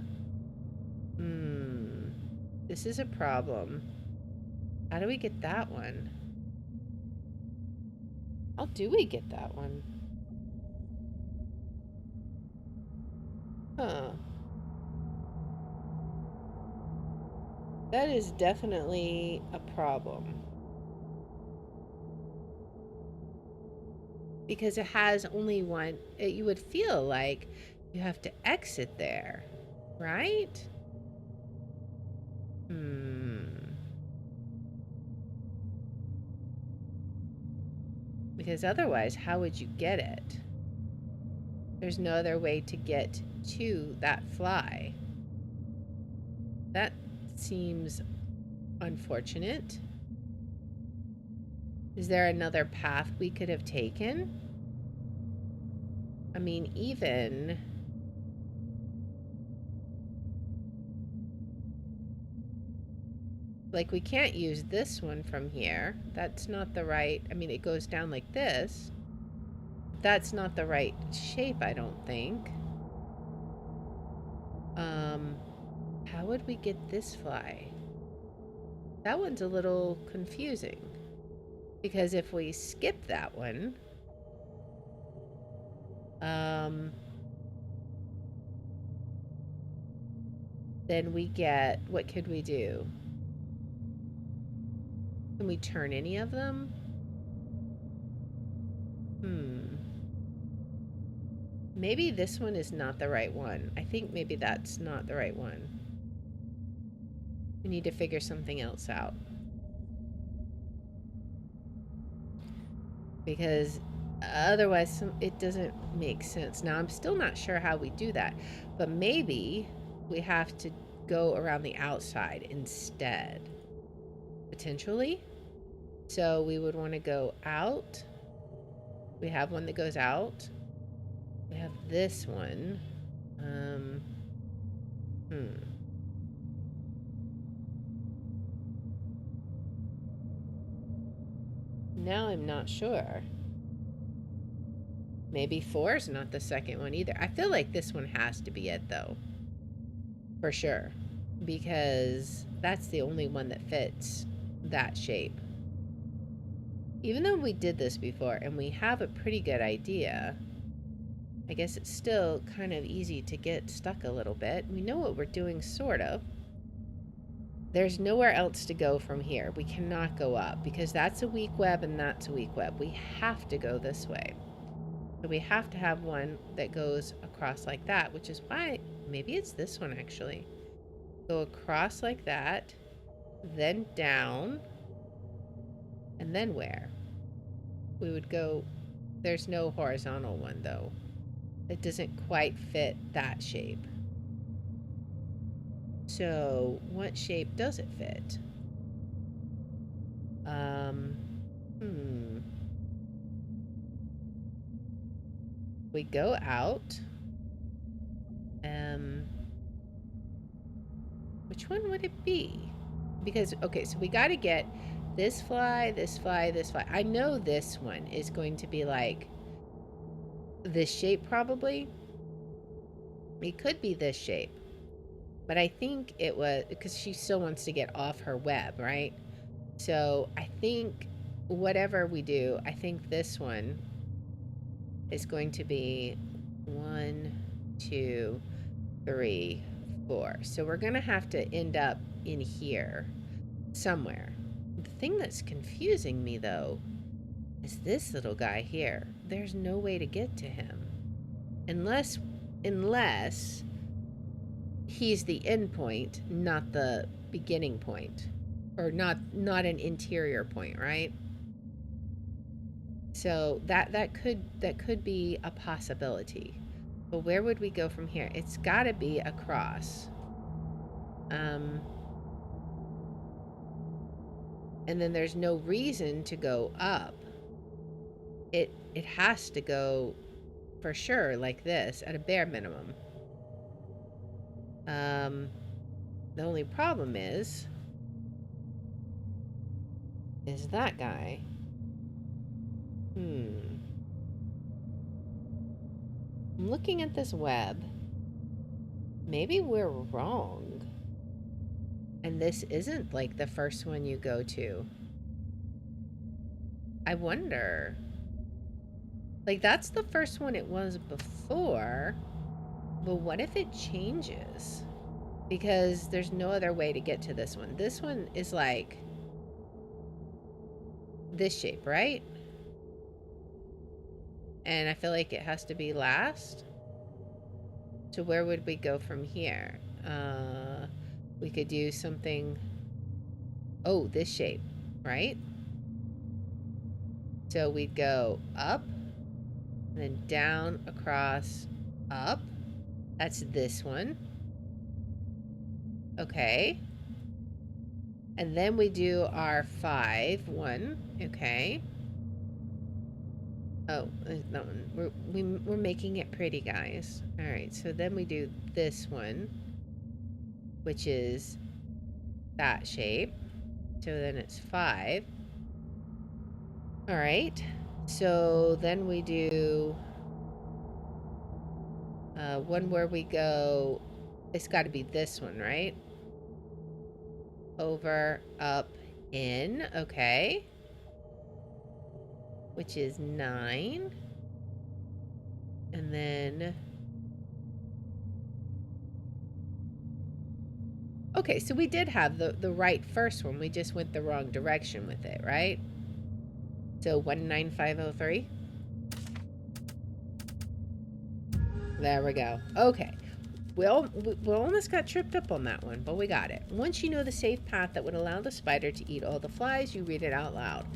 this is a problem. How do we get that one? How do we get that one? Huh. That is definitely a problem. Because it has only one, you would feel like you have to exit there, right? Because otherwise, how would you get it? There's no other way to get to that fly. That seems unfortunate. Is there another path we could have taken? I mean, even... like, we can't use this one from here. That's not the right... I mean, it goes down like this. That's not the right shape, I don't think. How would we get this fly? That one's a little confusing. Because if we skip that one... then we get... what could we do? Can we turn any of them? Maybe this one is not the right one. I think maybe that's not the right one. We need to figure something else out. because otherwise it doesn't make sense. Now, I'm still not sure how we do that, but maybe we have to go around the outside instead, potentially. So we would want to go out. We have one that goes out. We have this one. Now I'm not sure. Maybe 4 is not the second one either. I feel like this one has to be it, though. For sure. Because that's the only one that fits that shape. Even though we did this before and we have a pretty good idea, I guess it's still kind of easy to get stuck a little bit. We know what we're doing, sort of. There's nowhere else to go from here. We cannot go up because that's a weak web and that's a weak web. We have to go this way. So we have to have one that goes across like that, which is why maybe it's this one actually. Go across like that, then down, and then where? We would go, there's no horizontal one though. It doesn't quite fit that shape. So what shape does it fit? We go out. Which one would it be? Because, okay, so we got to get this fly, this fly, this fly. I know this one is going to be like this shape probably. It could be this shape. But I think it was because she still wants to get off her web, right? So I think whatever we do, I think this one is going to be 1, 2, 3, 4. So we're going to have to end up in here somewhere. The thing that's confusing me, though, is this little guy here. There's no way to get to him. Unless he's the end point, not the beginning point. Or not an interior point, right? So that could be a possibility. But where would we go from here? It's got to be across. And then there's no reason to go up. It has to go for sure like this at a bare minimum. The only problem is that guy. I'm looking at this web. Maybe we're wrong. And this isn't like the first one you go to. I wonder. Like, that's the first one it was before. But what if it changes? Because there's no other way to get to this one. This one is like this shape, right? And I feel like it has to be last. So where would we go from here? We could do something. Oh, this shape, right? So we'd go up, and then down, across, up. That's this one. Okay. And then we do our 5, 1. Okay. Oh, that one. We're making it pretty, guys. All right. So then we do this one, which is that shape. So then it's 5. All right. So then we do one where we go. It's got to be this one, right? Over, up, in. Okay. Which is 9. And then... Okay, so we did have the right first one. We just went the wrong direction with it, right? So 19503. There we go. Okay. We almost got tripped up on that one, but we got it. Once you know the safe path that would allow the spider to eat all the flies, you read it out loud.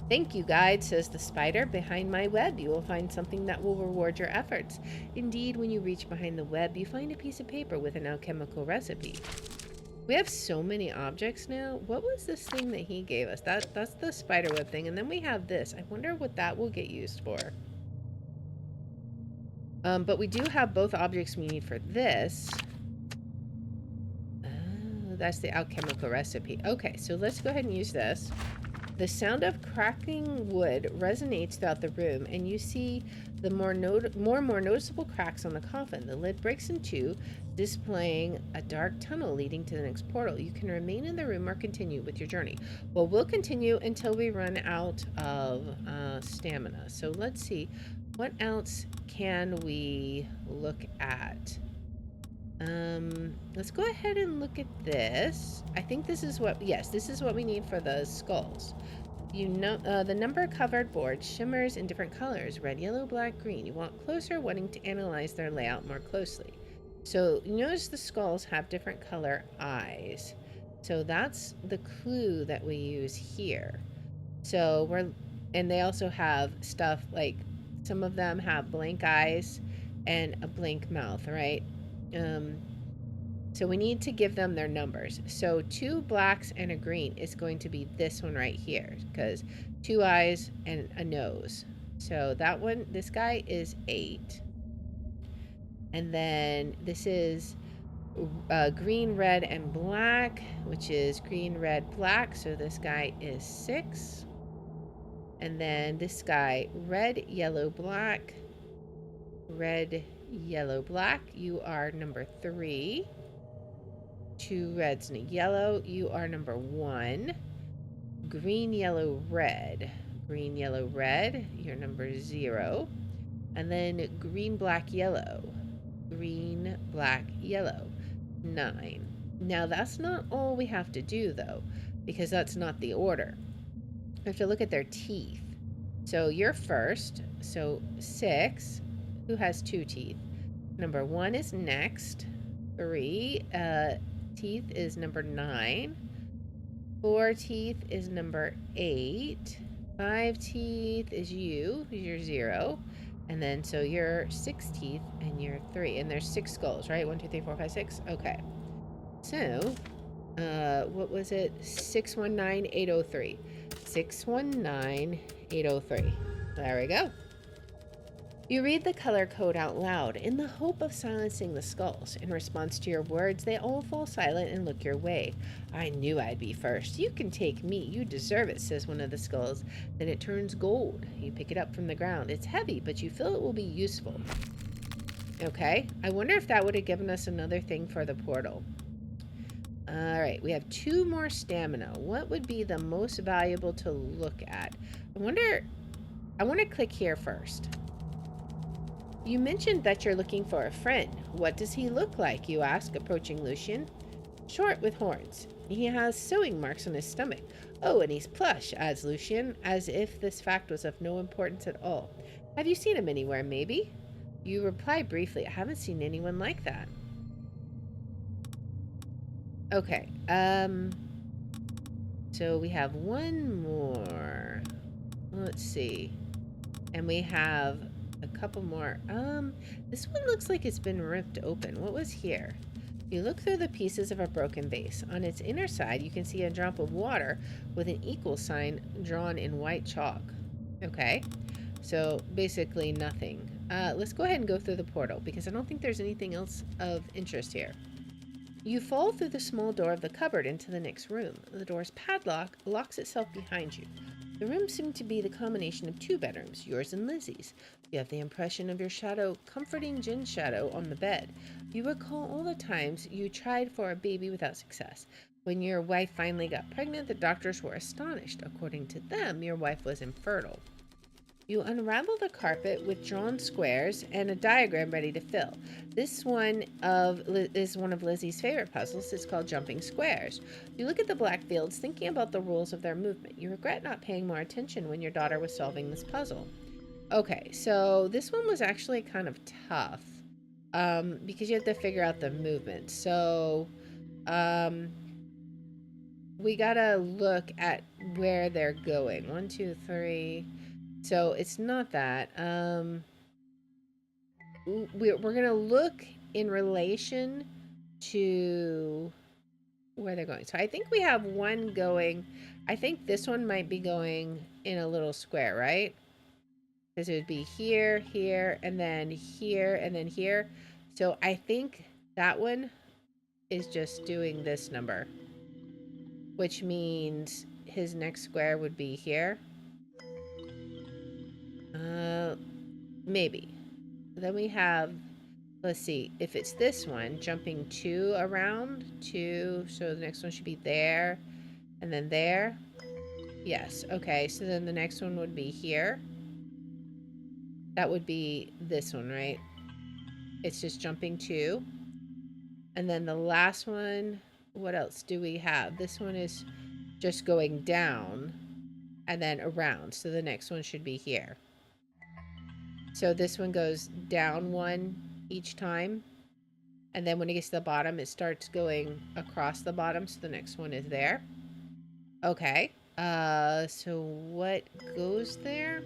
Thank you, guide, says the spider. Behind my web, you will find something that will reward your efforts. Indeed, when you reach behind the web, you find a piece of paper with an alchemical recipe. We have so many objects now. What was this thing that he gave us? That's the spider web thing. And then we have this. I wonder what that will get used for. But we do have both objects we need for this. Oh, that's the alchemical recipe. Okay, so let's go ahead and use this. The sound of cracking wood resonates throughout the room, and you see the more noticeable cracks on the coffin. The lid breaks in two, displaying a dark tunnel leading to the next portal. You can remain in the room or continue with your journey. Well, we'll continue until we run out of stamina. So let's see, what else can we look at? Let's go ahead and look at this. I think this is what, yes, this is what we need for the skulls. You know, the number covered board shimmers in different colors: red, yellow, black, green. You want closer, wanting to analyze their layout more closely. So you notice the skulls have different color eyes. So that's the clue that we use here. So and they also have stuff like, some of them have blank eyes and a blank mouth, right? So we need to give them their numbers. So 2 blacks and a green is going to be this one right here, because 2 eyes and a nose. So that one, this guy is 8. And then this is green, red, and black, which is green, red, black. So this guy is 6. And then this guy, red, yellow, black, red, yellow, black. You are number 3. 2 reds and a yellow. You are number 1. Green, yellow, red. Green, yellow, red. You're number 0. And then green, black, yellow. Green, black, yellow. 9. Now that's not all we have to do though, because that's not the order. We have to look at their teeth. So you're first. So 6. Who has 2 teeth? Number 1 is next. 3 teeth is number 9. 4 teeth is number 8. 5 teeth is you're 0. And then so you're 6 teeth and you're 3. And there's 6 skulls, right? 1, 2, 3, 4, 5, 6. Okay. So, what was it? 619803. 619803. There we go. You read the color code out loud in the hope of silencing the skulls. In response to your words, they all fall silent and look your way. I knew I'd be first. You can take me. You deserve it, says one of the skulls. Then it turns gold. You pick it up from the ground. It's heavy, but you feel it will be useful. Okay, I wonder if that would have given us another thing for the portal. All right, we have 2 more stamina. What would be the most valuable to look at? I want to click here first. You mentioned that you're looking for a friend. What does he look like? You ask, approaching Lucian. Short with horns. He has sewing marks on his stomach. Oh, and he's plush, adds Lucian, as if this fact was of no importance at all. Have you seen him anywhere, maybe? You reply briefly, I haven't seen anyone like that. Okay, so we have 1 more. Let's see. And we have a couple more. This one looks like it's been ripped open. What was here? You look through the pieces of a broken vase. On its inner side, you can see a drop of water with an equal sign drawn in white chalk. Okay, so basically nothing. Let's go ahead and go through the portal, because I don't think there's anything else of interest here. You fall through the small door of the cupboard into the next room. The door's padlock locks itself behind you. The room seemed to be the combination of 2 bedrooms, yours and Lizzie's. You have the impression of your shadow comforting Jin's shadow on the bed. You recall all the times you tried for a baby without success. When your wife finally got pregnant, the doctors were astonished. According to them, your wife was infertile. You unravel the carpet with drawn squares and a diagram ready to fill. This one is one of Lizzie's favorite puzzles. It's called Jumping Squares. You look at the black fields, thinking about the rules of their movement. You regret not paying more attention when your daughter was solving this puzzle. Okay, so this one was actually kind of tough because you have to figure out the movement. So we gotta look at where they're going. 1, 2, 3. So it's not that. We're gonna look in relation to where they're going. So I think we have one going. I think this one might be going in a little square, right? Because it would be here, here, and then here, and then here. So I think that one is just doing this number, which means his next square would be here. Maybe. Then we have, let's see, if it's this one, jumping 2 around, 2, so the next one should be there, and then there. Yes, okay, so then the next one would be here. That would be this one, right? It's just jumping 2. And then the last one, what else do we have? This one is just going down and then around, so the next one should be here. So this one goes down 1 each time. And then when it gets to the bottom, it starts going across the bottom. So the next one is there. Okay. So what goes there?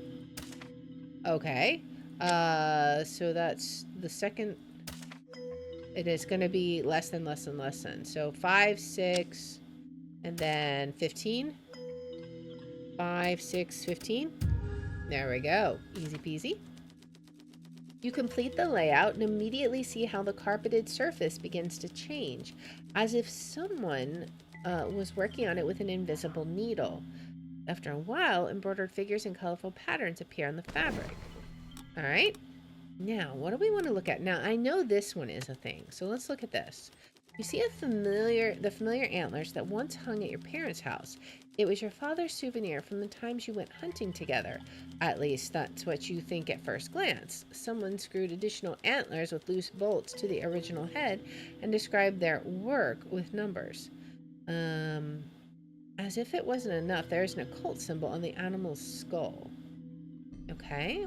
Okay. So that's the second. It is going to be less than, less than, less than. So 5, 6, and then 15. 5, 6, 15. There we go. Easy peasy. You complete the layout and immediately see how the carpeted surface begins to change, as if someone was working on it with an invisible needle. After a while, embroidered figures and colorful patterns appear on the fabric. All right, now what do we want to look at? Now, I know this one is a thing, so let's look at this. You see the familiar antlers that once hung at your parents' house. It was your father's souvenir from the times you went hunting together. At least that's what you think at first glance. Someone screwed additional antlers with loose bolts to the original head and described their work with numbers. As if it wasn't enough, there is an occult symbol on the animal's skull. Okay.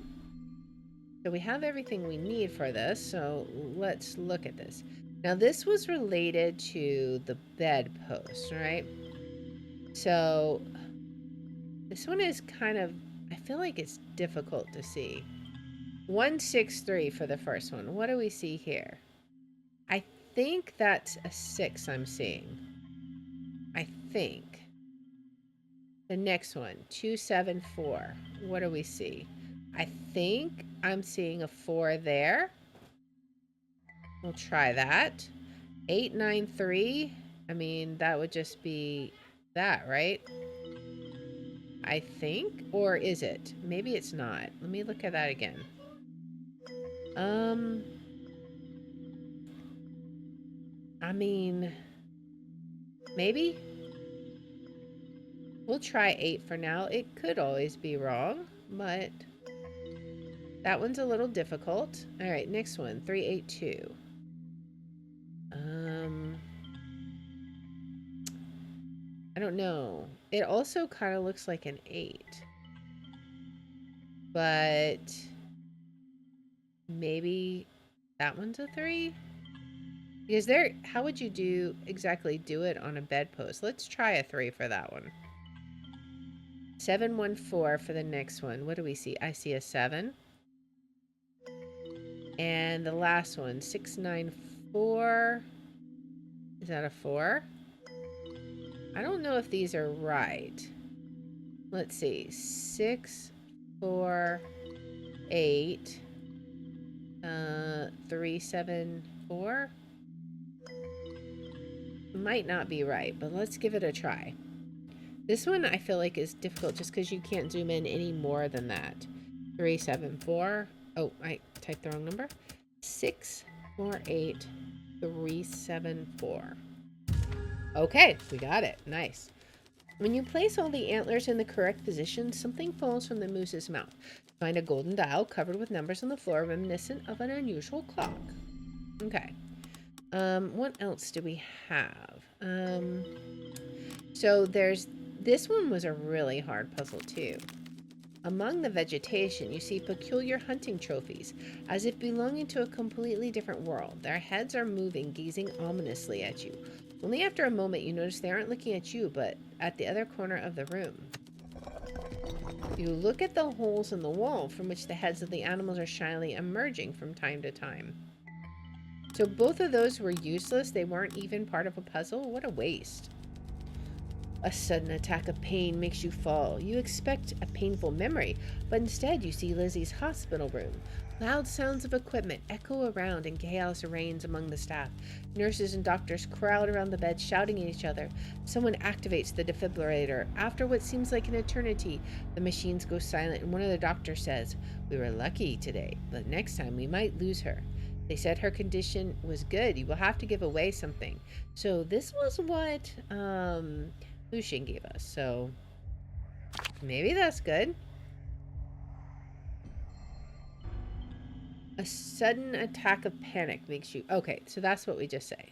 So we have everything we need for this, so let's look at this. Now this was related to the bedpost, right? So this one is kind of, I feel like it's difficult to see. 163 for the first one. What do we see here? I think that's a 6 I'm seeing. I think. The next one, 274. What do we see? I think I'm seeing a 4 there. We'll try that. 893. I mean, that would just be that, right? I think. Or is it? Maybe it's not. Let me look at that again. I mean, maybe. We'll try 8 for now. It could always be wrong, but that one's a little difficult. All right, next one, 382. I don't know. It also kind of looks like an 8. But maybe that one's a 3? Because how would you do it on a bedpost? Let's try a 3 for that one. 714 for the next one. What do we see? I see a 7. And the last one, 694. Is that a 4? I don't know if these are right. Let's see. 6, 4, 8, 3, 7, 4. Might not be right, but let's give it a try. This one I feel like is difficult just because you can't zoom in any more than that. 3, 7, 4. Oh, I typed the wrong number. 6, 4, 8, 3, 7, 4. Okay, we got it. Nice. When you place all the antlers in the correct position, something falls from the moose's mouth. Find a golden dial covered with numbers on the floor reminiscent of an unusual clock. Okay. What else do we have? So this one was a really hard puzzle too. Among the vegetation, you see peculiar hunting trophies, as if belonging to a completely different world. Their heads are moving, gazing ominously at you. Only after a moment you notice they aren't looking at you, but at the other corner of the room. You look at the holes in the wall from which the heads of the animals are shyly emerging from time to time. So both of those were useless. They weren't even part of a puzzle. What a waste. A sudden attack of pain makes you fall. You expect a painful memory, but instead you see Lizzie's hospital room. Loud sounds of equipment echo around and chaos reigns among the staff. Nurses and doctors crowd around the bed shouting at each other. Someone activates the defibrillator. After what seems like an eternity, the machines go silent and one of the doctors says, "We were lucky today, but next time we might lose her. They said her condition was good. You will have to give away something." So this was what Lucian gave us. So maybe that's good. A sudden attack of panic makes you... Okay, so that's what we just say.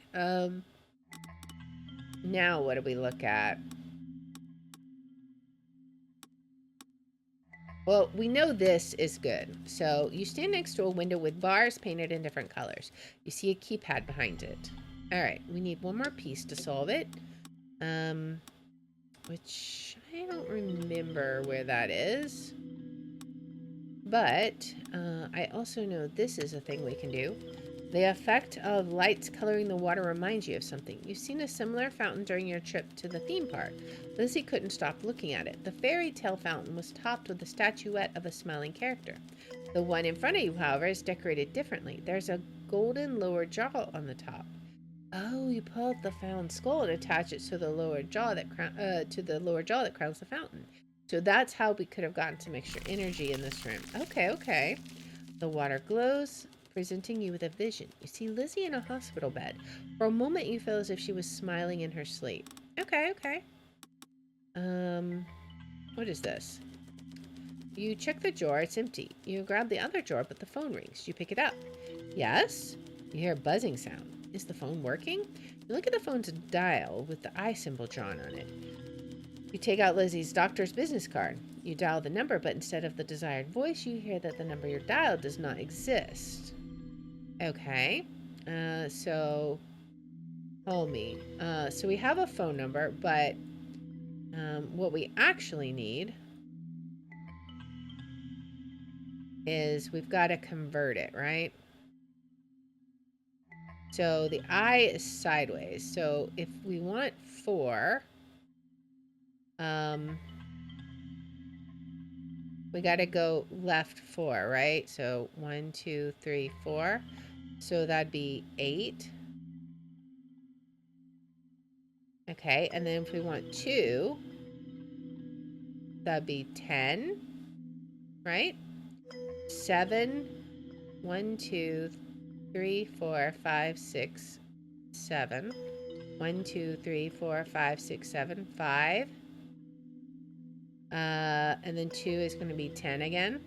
Now what do we look at? Well, we know this is good. So you stand next to a window with bars painted in different colors. You see a keypad behind it. All right, we need one more piece to solve it. Which I don't remember where that is. But I also know this is a thing we can do. The effect of lights coloring the water reminds you of something. You've seen a similar fountain during your trip to the theme park. Lizzie couldn't stop looking at it. The fairy tale fountain was topped with a statuette of a smiling character. The one in front of you, however, is decorated differently. There's a golden lower jaw on the top. Oh, you pull out the found skull and attach it to the lower jaw that crowns the fountain. So that's how we could have gotten some extra energy in this room. Okay, okay. The water glows, presenting you with a vision. You see Lizzie in a hospital bed. For a moment, you feel as if she was smiling in her sleep. Okay, okay. What is this? You check the drawer, it's empty. You grab the other drawer, but the phone rings. You pick it up. Yes? You hear a buzzing sound. Is the phone working? You look at the phone's dial with the eye symbol drawn on it. You take out Lizzie's doctor's business card. You dial the number, but instead of the desired voice, you hear that the number you're dialed does not exist. Okay. So hold me. So we have a phone number, but what we actually need is we've got to convert it, right? So the I is sideways. So if we want 4, we got to go left 4, right? So 1, 2, 3, 4. So that'd be 8. Okay, and then if we want 2, that'd be 10, right? 7, 1, 2, 3, 4, 5, 6, 7. 1, 2, 3, 4, 5, 6, 7, 5. And then 2 is going to be 10 again.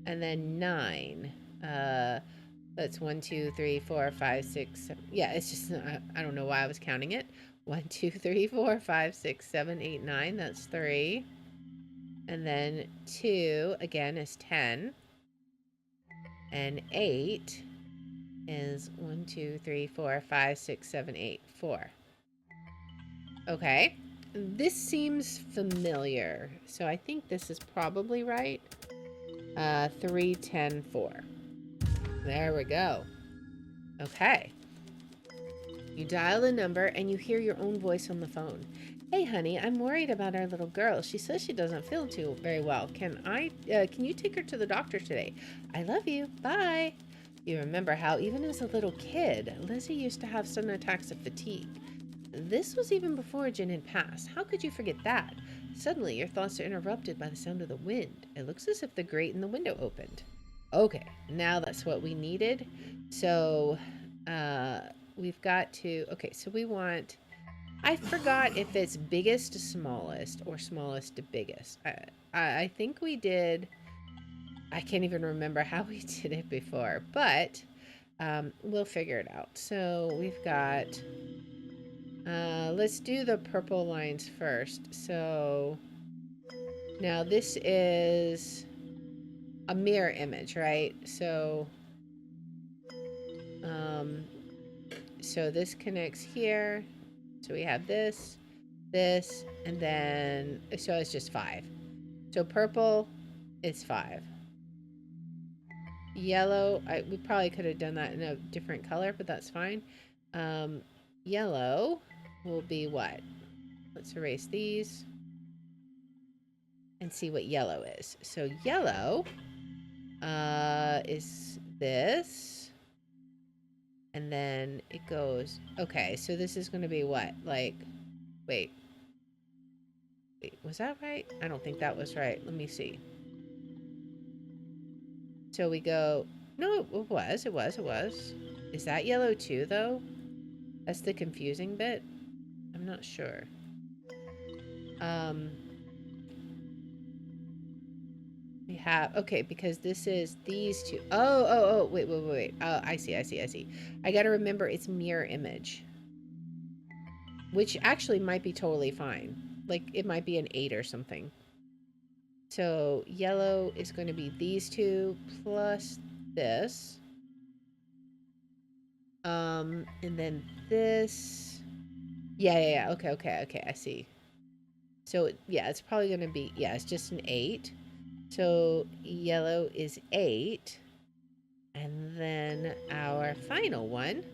And then 9. That's 1, 2, 3, 4, 5, 6, 7. Yeah, it's just, I don't know why I was counting it. 1, 2, 3, 4, 5, 6, 7, 8, 9. That's 3. And then 2, again, is 10. And 8 is 1, 2, 3, 4, 5, 6, 7, 8, 4. Okay. This seems familiar. So I think this is probably right. 3, 10, 4. There we go. Okay. You dial the number and you hear your own voice on the phone. "Hey, honey, I'm worried about our little girl. She says she doesn't feel too very well. Can you take her to the doctor today? I love you. Bye." You remember how even as a little kid, Lizzie used to have sudden attacks of fatigue. This was even before Jen had passed. How could you forget that? Suddenly, your thoughts are interrupted by the sound of the wind. It looks as if the grate in the window opened. Okay, now that's what we needed. So, we've got to... Okay, so we want... I forgot if it's biggest to smallest or smallest to biggest. I think we did... I can't even remember how we did it before, but we'll figure it out. So we've got... let's do the purple lines first. So now this is a mirror image, right? So so this connects here. So we have this, this, and then, so it's just 5. So purple is 5. Yellow, we probably could have done that in a different color, but that's fine. Yellow will be what? Let's erase these and see what yellow is. So yellow is this. And then it goes, okay, so this is going to be what? Like, wait, was that right? I don't think that was right. Let me see. So we go, no, it was. Is that yellow too, though? That's the confusing bit. I'm not sure. We have, okay, because this is these two. Oh, wait. Oh, I see. I gotta remember it's mirror image. Which actually might be totally fine. Like, it might be an 8 or something. So, yellow is going to be these two plus this. And then this. Yeah. Okay, I see. So, yeah, it's probably going to be, yeah, it's just an 8. So, yellow is 8. And then our final one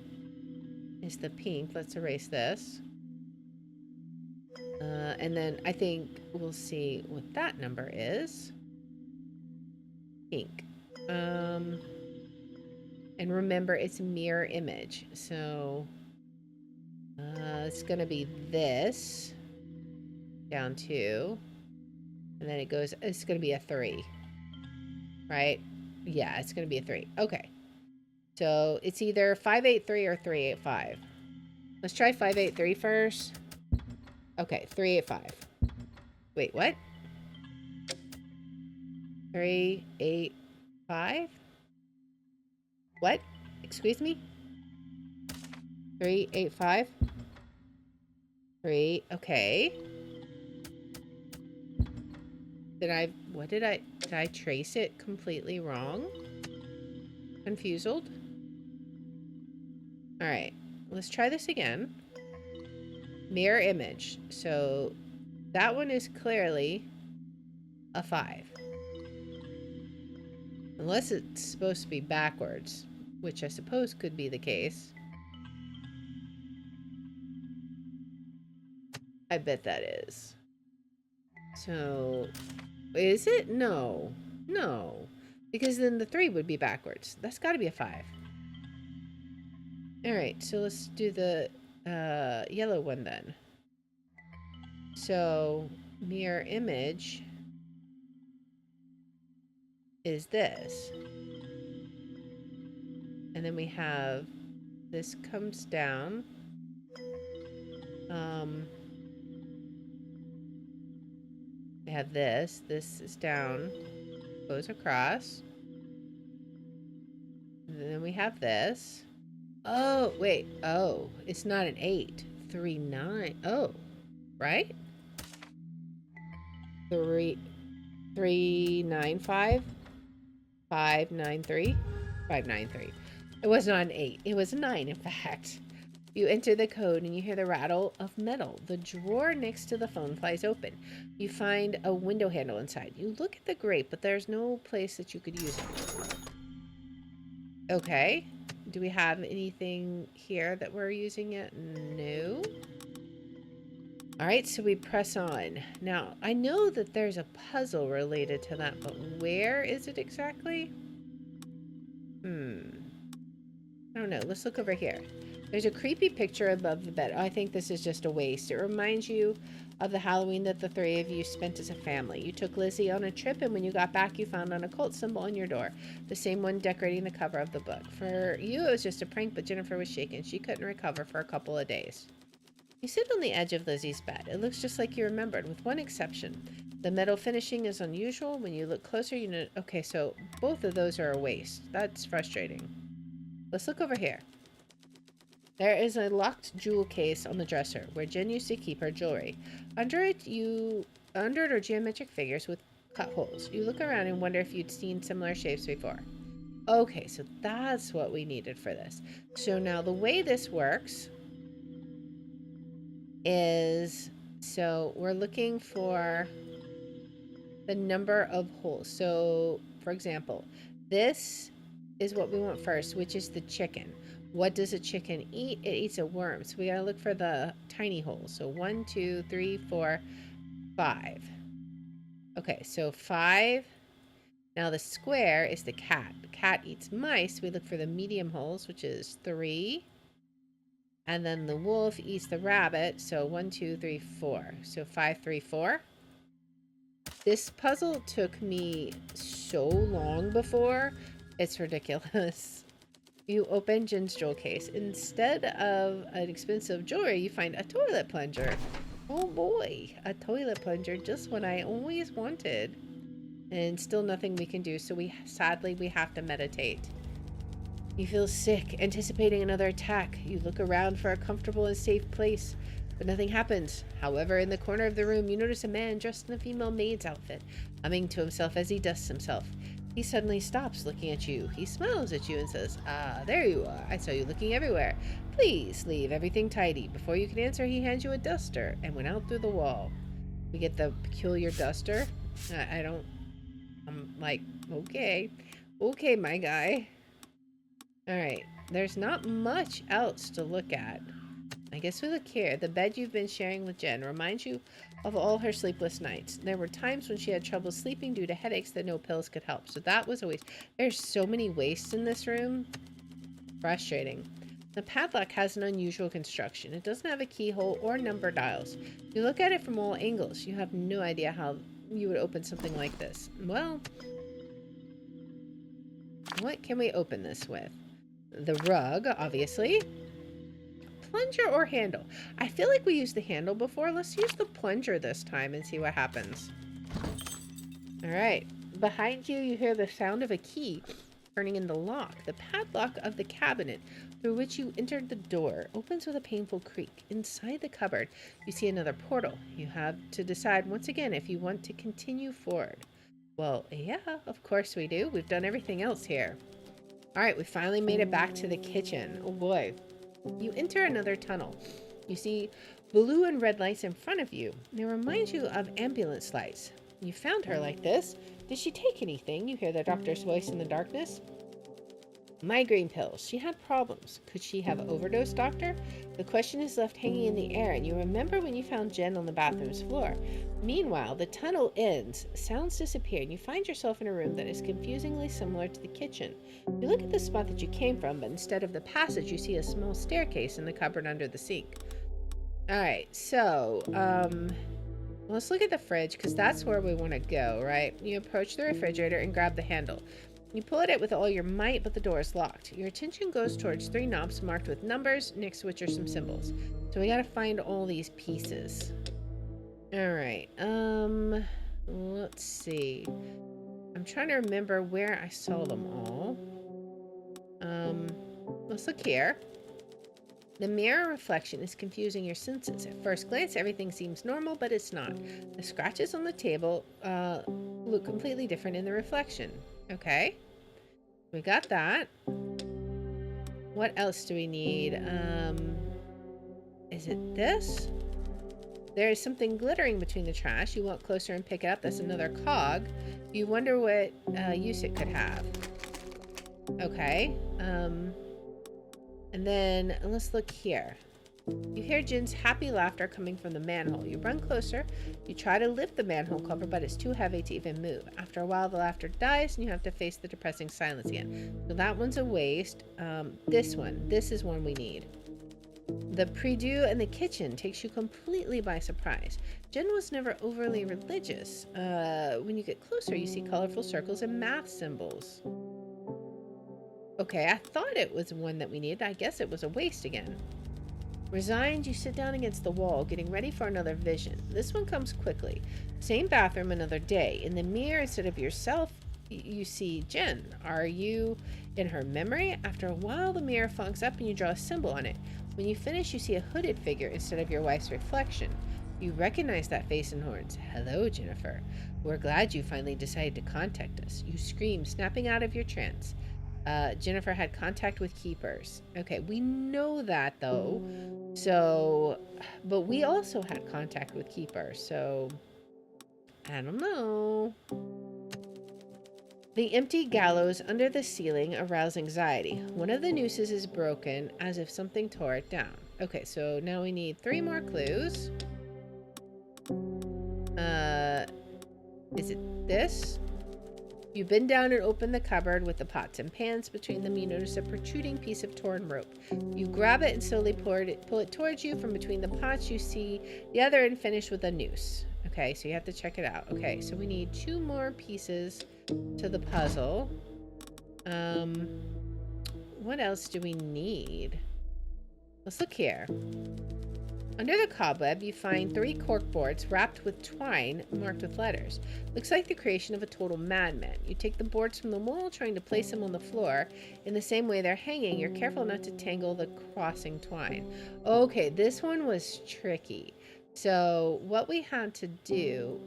is the pink. Let's erase this. And then I think we'll see what that number is. Pink. And remember, it's mirror image. So it's going to be this down 2. And then it goes, it's going to be a 3. Right? Yeah, it's going to be a 3. Okay. So it's either 583 or 385. Let's try 583 first. Okay, 385. Wait, what? 385? What? Excuse me? 385? 3, okay. Did I trace it completely wrong? Confused? Alright, let's try this again. Mirror image. So that one is clearly a 5. Unless it's supposed to be backwards, which I suppose could be the case. I bet that is. So, is it? No. Because then the 3 would be backwards. That's got to be a 5. Alright, so let's do the yellow one then. So, mirror image is this. And then we have this comes down. We have this. This is down, goes across. And then we have this. Oh, wait. Oh, it's not an 8. 3, 9. Oh, right? 3, 3, 9, 5. 5, 9, 3. 5, 9, 3. It was not an 8. It was a 9, in fact. You enter the code and you hear the rattle of metal. The drawer next to the phone flies open. You find a window handle inside. You look at the grate, but there's no place that you could use it. Okay. Do we have anything here that we're using yet? No. Alright, so we press on. Now, I know that there's a puzzle related to that, but where is it exactly? I don't know. Let's look over here. There's a creepy picture above the bed. Oh, I think this is just a waste. It reminds you of the Halloween that the 3 of you spent as a family. You took Lizzie on a trip, and when you got back, you found an occult symbol on your door. The same one decorating the cover of the book. For you, it was just a prank, but Jennifer was shaken. She couldn't recover for a couple of days. You sit on the edge of Lizzie's bed. It looks just like you remembered, with one exception. The metal finishing is unusual. When you look closer, you know... Okay, so both of those are a waste. That's frustrating. Let's look over here. There is a locked jewel case on the dresser where Jen used to keep her jewelry. Under it are geometric figures with cut holes. You look around and wonder if you'd seen similar shapes before. Okay, so that's what we needed for this. So now the way this works is, so we're looking for the number of holes. So for example, this is what we want first, which is the chicken. What does a chicken eat? It eats a worm. So we gotta look for the tiny holes. So 1, 2, 3, 4, 5. Okay, so 5. Now the square is the cat. The cat eats mice. We look for the medium holes, which is 3. And then the wolf eats the rabbit. So 1, 2, 3, 4. So 5, 3, 4. This puzzle took me so long before. It's ridiculous. You open Jin's jewel case. Instead of an expensive jewelry, you find a toilet plunger. Oh boy, a toilet plunger, just what I always wanted. And still nothing we can do, so sadly we have to meditate. You feel sick, anticipating another attack. You look around for a comfortable and safe place, but nothing happens. However, in the corner of the room, you notice a man dressed in a female maid's outfit, humming to himself as he dusts himself. He suddenly stops, looking at you. He smiles at you and says, "Ah, there you are. I saw you looking everywhere. Please leave everything tidy." Before you can answer, he hands you a duster and went out through the wall. We get the peculiar duster. I'm like, okay, my guy. All right, there's not much else to look at. I guess we look here. The bed you've been sharing with Jen reminds you of all her sleepless nights. There were times when she had trouble sleeping due to headaches that no pills could help. So that was a waste. There's so many wastes in this room. Frustrating. The padlock has an unusual construction. It doesn't have a keyhole or number dials. You look at it from all angles. You have no idea how you would open something like this. Well, what can we open this with? The rug, obviously. Plunger or handle? I feel like we used the handle before. Let's use the plunger this time and see what happens. All right. Behind you, you hear the sound of a key turning in the lock. The padlock of the cabinet through which you entered the door opens with a painful creak. Inside the cupboard, you see another portal. You have to decide once again if you want to continue forward. Well, yeah, of course we do. We've done everything else here. All right, we finally made it back to the kitchen. Oh boy. You enter another tunnel. You see blue and red lights in front of you. They remind you of ambulance lights. You found her like this. Did she take anything? You hear the doctor's voice in the darkness. Migraine pills. She had problems. Could she have overdosed, doctor? The question is left hanging in the air, and you remember when you found Jen on the bathroom's floor. Meanwhile, the tunnel ends, sounds disappear, and you find yourself in a room that is confusingly similar to the kitchen. You look at the spot that you came from, but instead of the passage, you see a small staircase in the cupboard under the sink. Alright, so, let's look at the fridge, because that's where we want to go, right? You approach the refrigerator and grab the handle. You pull at it with all your might, but the door is locked. Your attention goes towards 3 knobs marked with numbers, next to which are some symbols. So we gotta find all these pieces. Alright, let's see. I'm trying to remember where I saw them all. Let's look here. The mirror reflection is confusing your senses. At first glance, everything seems normal, but it's not. The scratches on the table look completely different in the reflection. Okay, we got that. What else do we need? Is it this? There is something glittering between the trash. You walk closer and pick it up. That's another cog. You wonder what use it could have. Okay, and then let's look here. You hear Jin's happy laughter coming from the manhole. You run closer. You try to lift the manhole cover, but it's too heavy to even move. After a while, the laughter dies, and you have to face the depressing silence again. So that one's a waste. This is one we need. The prie-dieu in the kitchen takes you completely by surprise. Jin was never overly religious. When you get closer, you see colorful circles and math symbols. Okay, I thought it was one that we needed. I guess it was a waste again. Resigned, you sit down against the wall, getting ready for another vision. This one comes quickly. Same bathroom, another day. In the mirror, instead of yourself, you see Jen. Are you in her memory? After a while, the mirror fogs up and you draw a symbol on it. When you finish, you see a hooded figure instead of your wife's reflection. You recognize that face and horns. Hello, Jennifer. We're glad you finally decided to contact us. You scream, snapping out of your trance. Jennifer had contact with keepers. Okay, we know that though. So, but we also had contact with keepers. So, I don't know. The empty gallows under the ceiling arouse anxiety. One of the nooses is broken as if something tore it down. Okay, so now we need 3 more clues. Is it this? You bend down and open the cupboard with the pots and pans. Between them, you notice a protruding piece of torn rope. You grab it and slowly pull it towards you. From between the pots, you see the other end finished with a noose. Okay, so you have to check it out. Okay, so we need 2 more pieces to the puzzle. What else do we need? Let's look here. Under the cobweb, you find 3 cork boards wrapped with twine marked with letters. Looks like the creation of a total madman. You take the boards from the wall, trying to place them on the floor. In the same way they're hanging, you're careful not to tangle the crossing twine. Okay, this one was tricky. So what we had to do,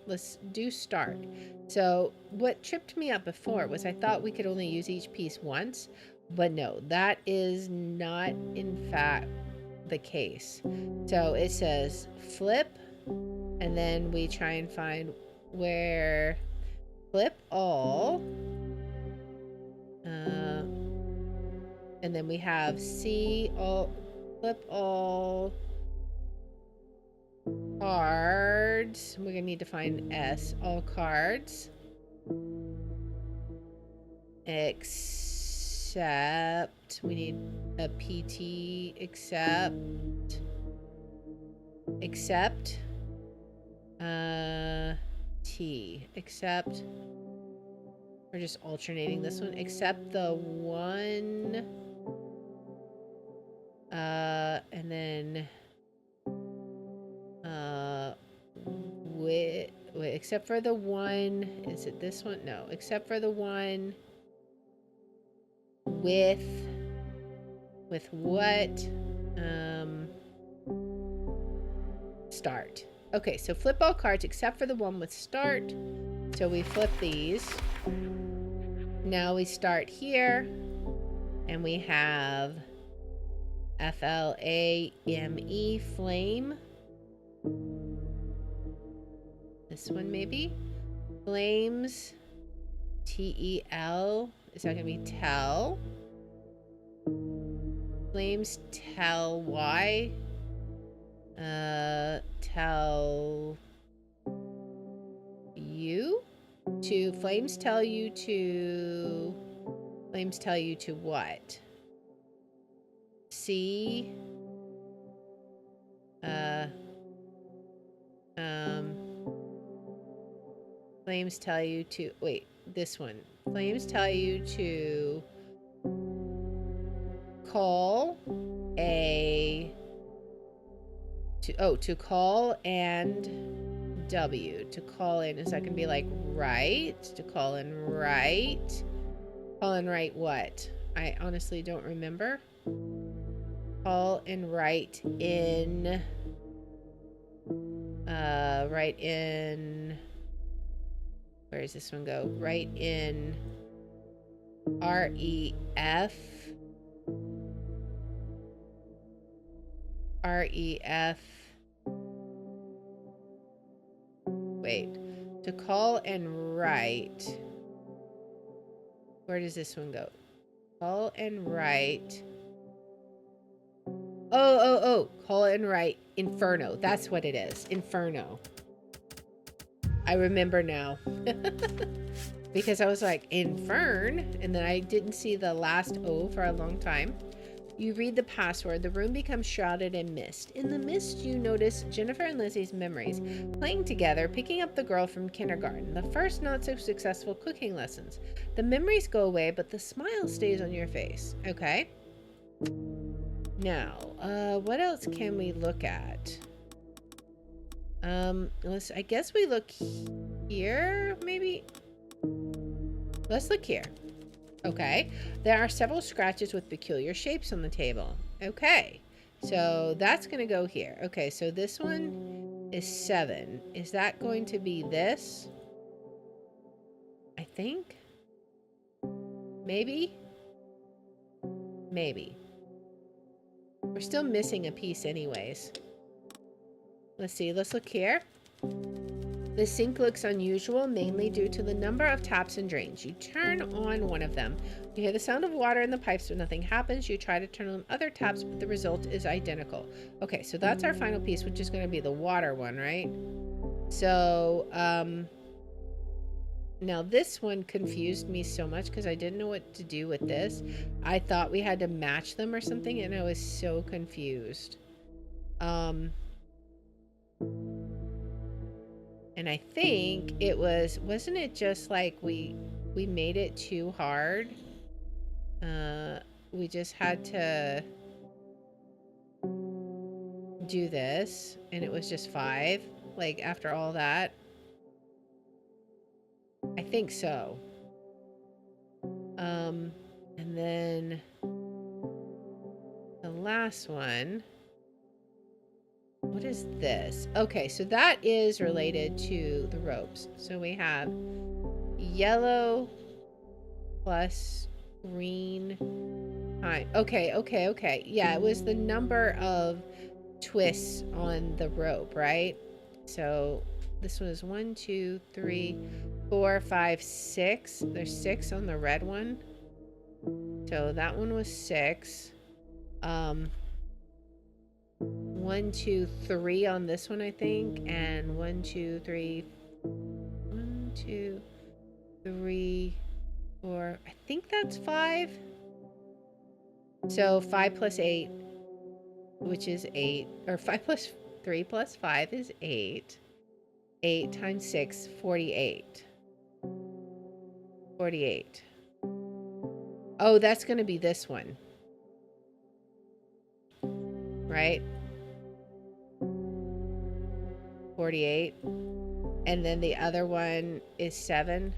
let's do start. So what tripped me up before was I thought we could only use each piece once, but no, that is not in fact the case. So it says flip, and then we try and find where flip all, and then we have C all, flip all cards. We're gonna need to find S, all cards, except we need a PT, except T, except, we're just alternating this one, except the one, and then wait, except for the one, is it this one? No, except for the one with what? Start. Okay, so flip all cards except for the one with start. So we flip these. Now we start here, and we have FLAME, flame. This one maybe? Flames, TEL. Is that gonna be tell? Flames tell why? Tell you to flames tell you to what? See, flames tell you to wait, this one. Flames tell you to call to call and W. To call in, is that gonna be like right? To call in right? Call and write what? I honestly don't remember. Call and write in write in, where does this one go? Write in REF wait, to call and write, where does this one go? Call and write, call and write Inferno. That's what it is. Inferno. I remember now. Because I was like, Infern, and then I didn't see the last O for a long time. You read the password. The room becomes shrouded in mist. In the mist, you notice Jennifer and Lizzie's memories, playing together, picking up the girl from kindergarten, the first not so successful cooking lessons. The memories go away, but the smile stays on your face. Okay. Now, what else can we look at? I guess we look here, maybe? Let's look here. Okay, there are several scratches with peculiar shapes on the table. Okay, so that's gonna go here. Okay, so this one is 7. Is that going to be this? I think. Maybe? Maybe. We're still missing a piece anyways. Let's see, let's look here. The sink looks unusual, mainly due to the number of taps and drains. You turn on one of them. You hear the sound of water in the pipes, but nothing happens. You try to turn on other taps, but the result is identical. Okay, so that's our final piece, which is going to be the water one, right? So, now this one confused me so much because I didn't know what to do with this. I thought we had to match them or something, and I was so confused. And I think it wasn't it just like we made it too hard? We just had to do this, and it was just 5, like, after all that. I think so. And then the last one. What is this? Okay, so that is related to the ropes. So we have yellow plus green. Okay. Yeah, it was the number of twists on the rope, right? So this one is 1, 2, 3, 4, 5, 6. There's 6 on the red one. So that one was 6. 1, 2, 3 on this one, I think, and 1, 2, 3, 1, 2, 3, 4. I think that's 5. So 5 plus 8, which is 8, or 5 plus 3 plus 5 is 8. 8 times 6, 48. 48. Oh, that's going to be this one, right? 48. And then the other one is 7,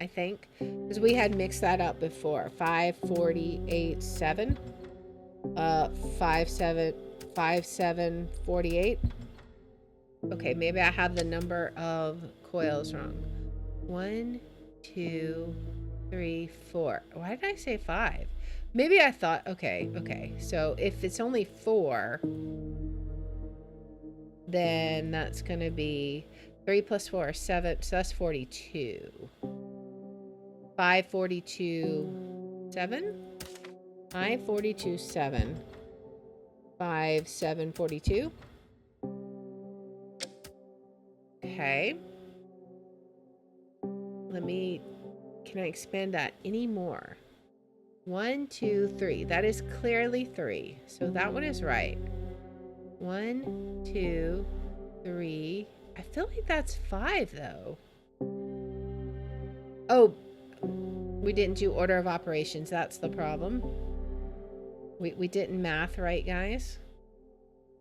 I think, because we had mixed that up before. 5, 48, 7. 5, 7, 5, 7, 48. Okay, maybe I have the number of coils wrong. 1, 2, 3, 4. Why did I say 5? Maybe I thought, okay. So if it's only 4, then that's going to be 3 plus 4 is 7. So that's 42. 5, 42, 7. 5, 42, 7. 5, 7, 42. Okay. Can I expand that any more? 1, 2, 3. That is clearly 3. So that one is right. 1, 2, 3. I feel like that's 5 though. Oh, we didn't do order of operations. That's the problem. We didn't math right, guys.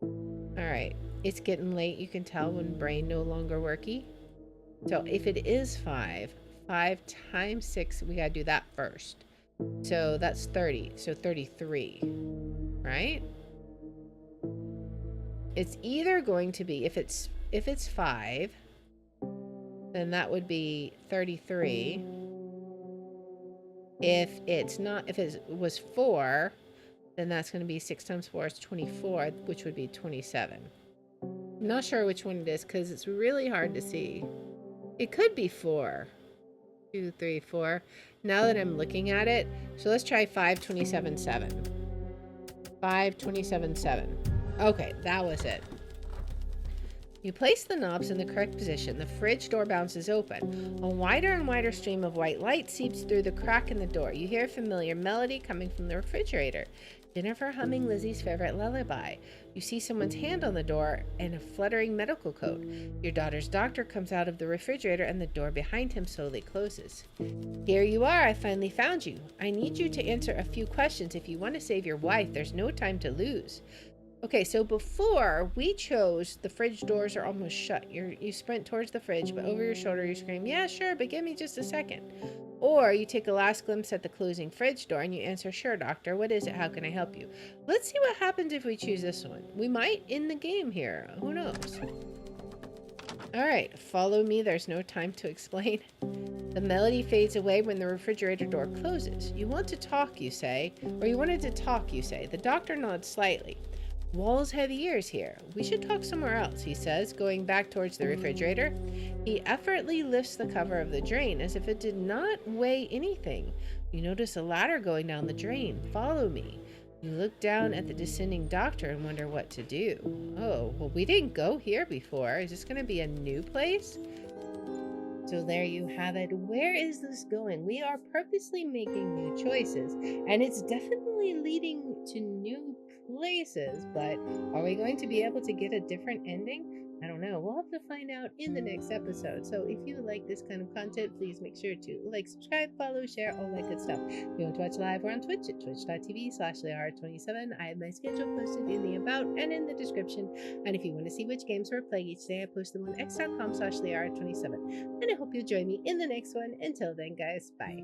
All right. It's getting late. You can tell when brain no longer worky. So if it is 5 times 6, we got to do that first. So that's 30. So 33, right? It's either going to be, if it's 5, then that would be 33. If it was 4, then that's going to be 6 times 4 is 24, which would be 27. I'm not sure which one it is because it's really hard to see. It could be 4. 2, 3, 4. Now that I'm looking at it, so let's try 5, 27, 7. 5, 27, 7. Okay, that was it. You place the knobs in the correct position. The fridge door bounces open. A wider and wider stream of white light seeps through the crack in the door. You hear a familiar melody coming from the refrigerator. Jennifer humming Lizzie's favorite lullaby. You see someone's hand on the door and a fluttering medical coat. Your daughter's doctor comes out of the refrigerator and the door behind him slowly closes. Here you are. I finally found you. I need you to answer a few questions. If you want to save your wife, there's no time to lose. Okay, so before we chose the fridge doors are almost shut. You sprint towards the fridge, but over your shoulder you scream, "Yeah, sure, but give me just a second." Or you take a last glimpse at the closing fridge door and you answer, "Sure, doctor. What is it? How can I help you?" Let's see what happens if we choose this one. We might end the game here. Who knows? All right, follow me. There's no time to explain. The melody fades away when the refrigerator door closes. You want to talk, you say. Or you wanted to talk, you say. The doctor nods slightly. Walls have ears here. We should talk somewhere else, he says, going back towards the refrigerator. He effortlessly lifts the cover of the drain as if it did not weigh anything. You notice a ladder going down the drain. Follow me. You look down at the descending doctor and wonder what to do. Oh, well, we didn't go here before. Is this going to be a new place? So there you have it. Where is this going? We are purposely making new choices, and it's definitely leading to new places, but are we going to be able to get a different ending? I don't know. We'll have to find out in the next episode. So if you like this kind of content, please make sure to like, subscribe, follow, share, all that good stuff. If you want to watch live, we're on Twitch at twitch.tv/Lear27. I have my schedule posted in the about and in the description. And if you want to see which games we're playing each day, I post them on x.com/Lear27. And I hope you'll join me in the next one. Until then, guys, bye.